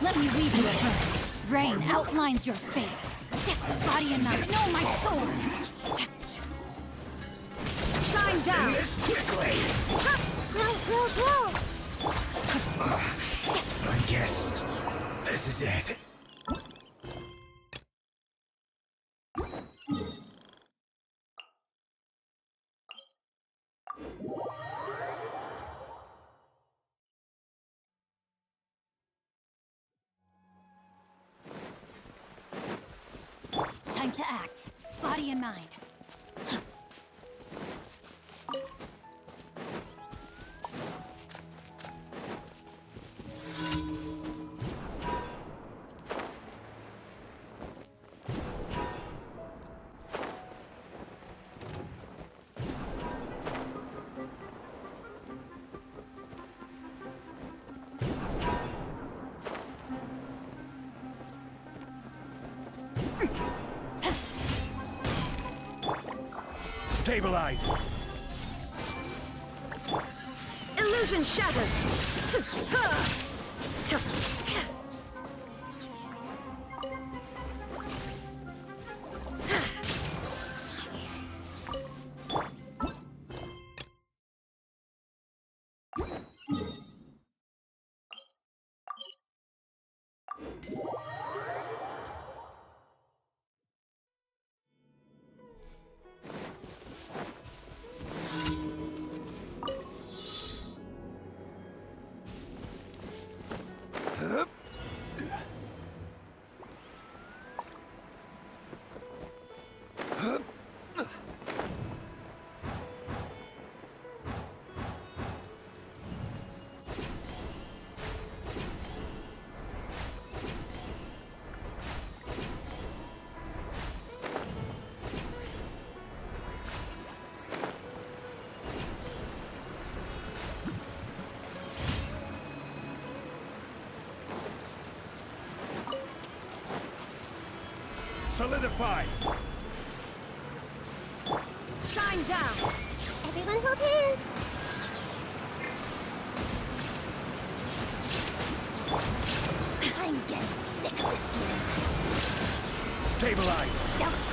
Let me read you a verse. Rain outlines your fate. Body and mind, know my sword! Shine down! This quickly! Go! I guess this is it. Time to act. Body and mind. Stabilize! Illusion shattered! Solidify! Shine down! Everyone hold hands! I'm getting sick of this game. Stabilize! Don't...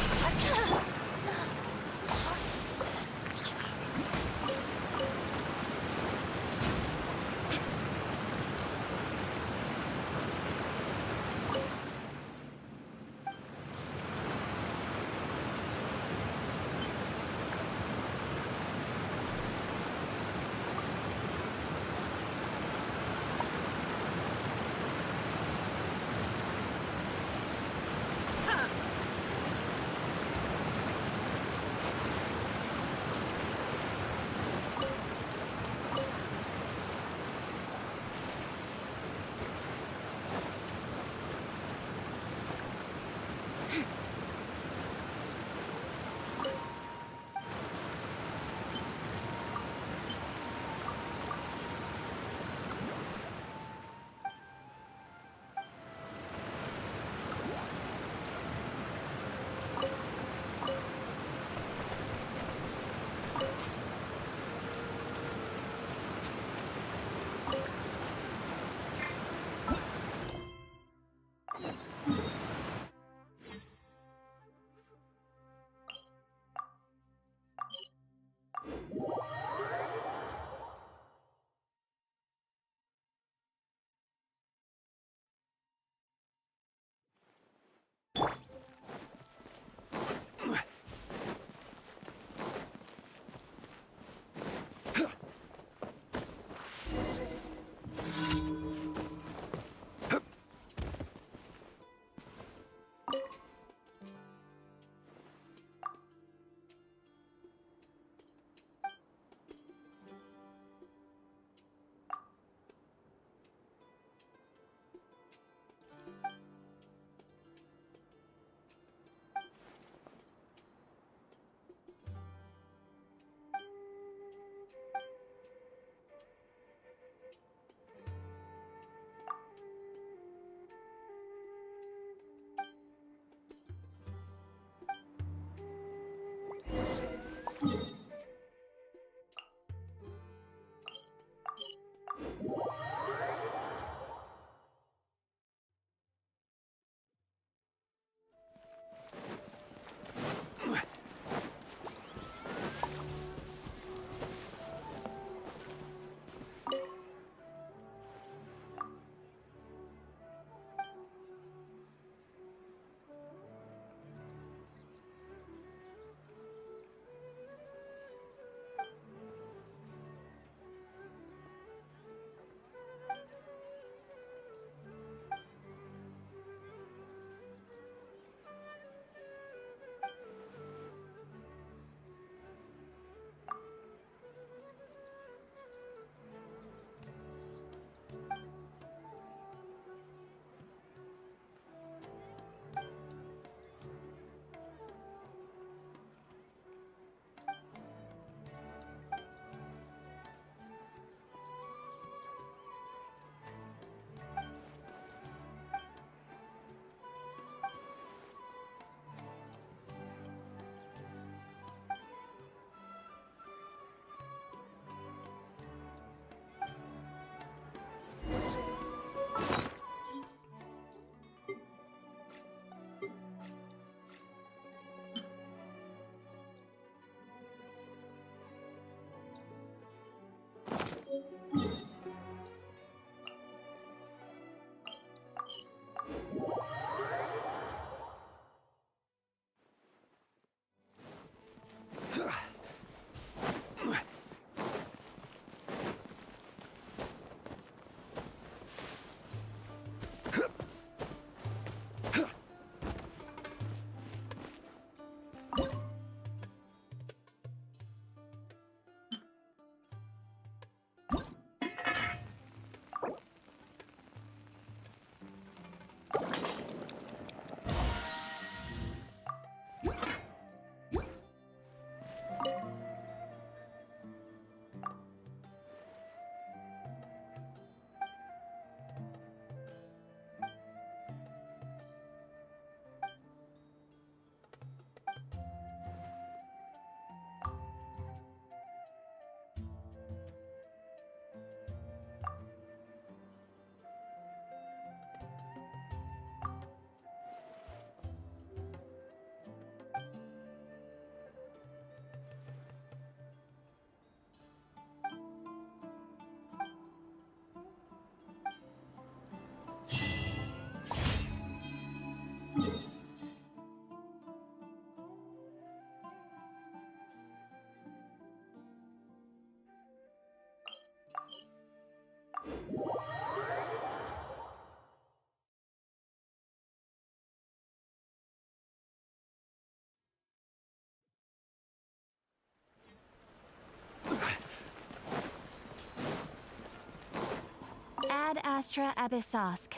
Astra Abyssosque.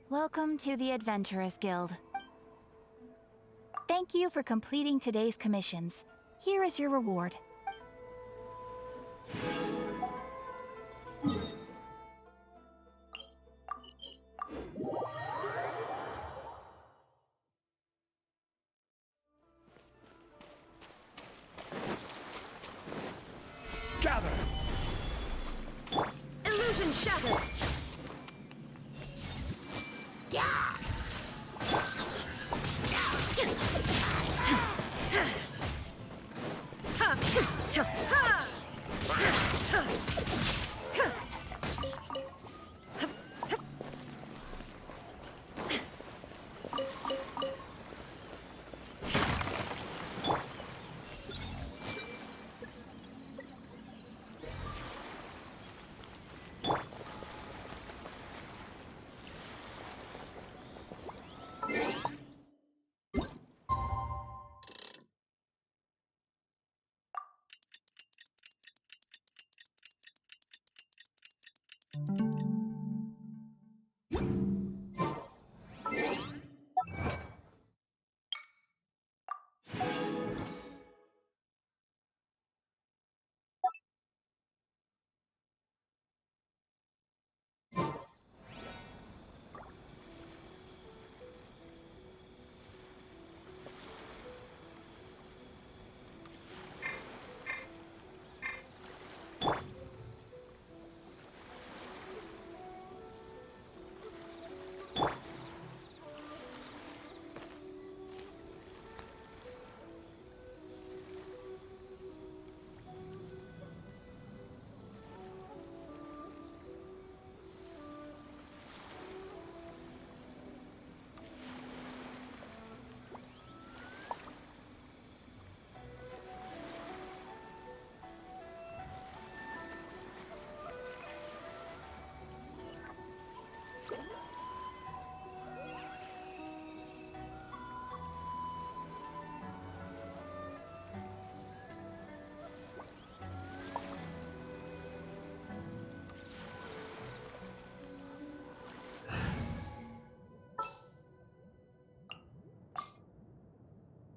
Welcome to the Adventurers Guild. Thank you for completing today's commissions. Here is your reward. Gather! Illusion shattered! Yeah!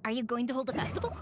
Are you going to hold a festival?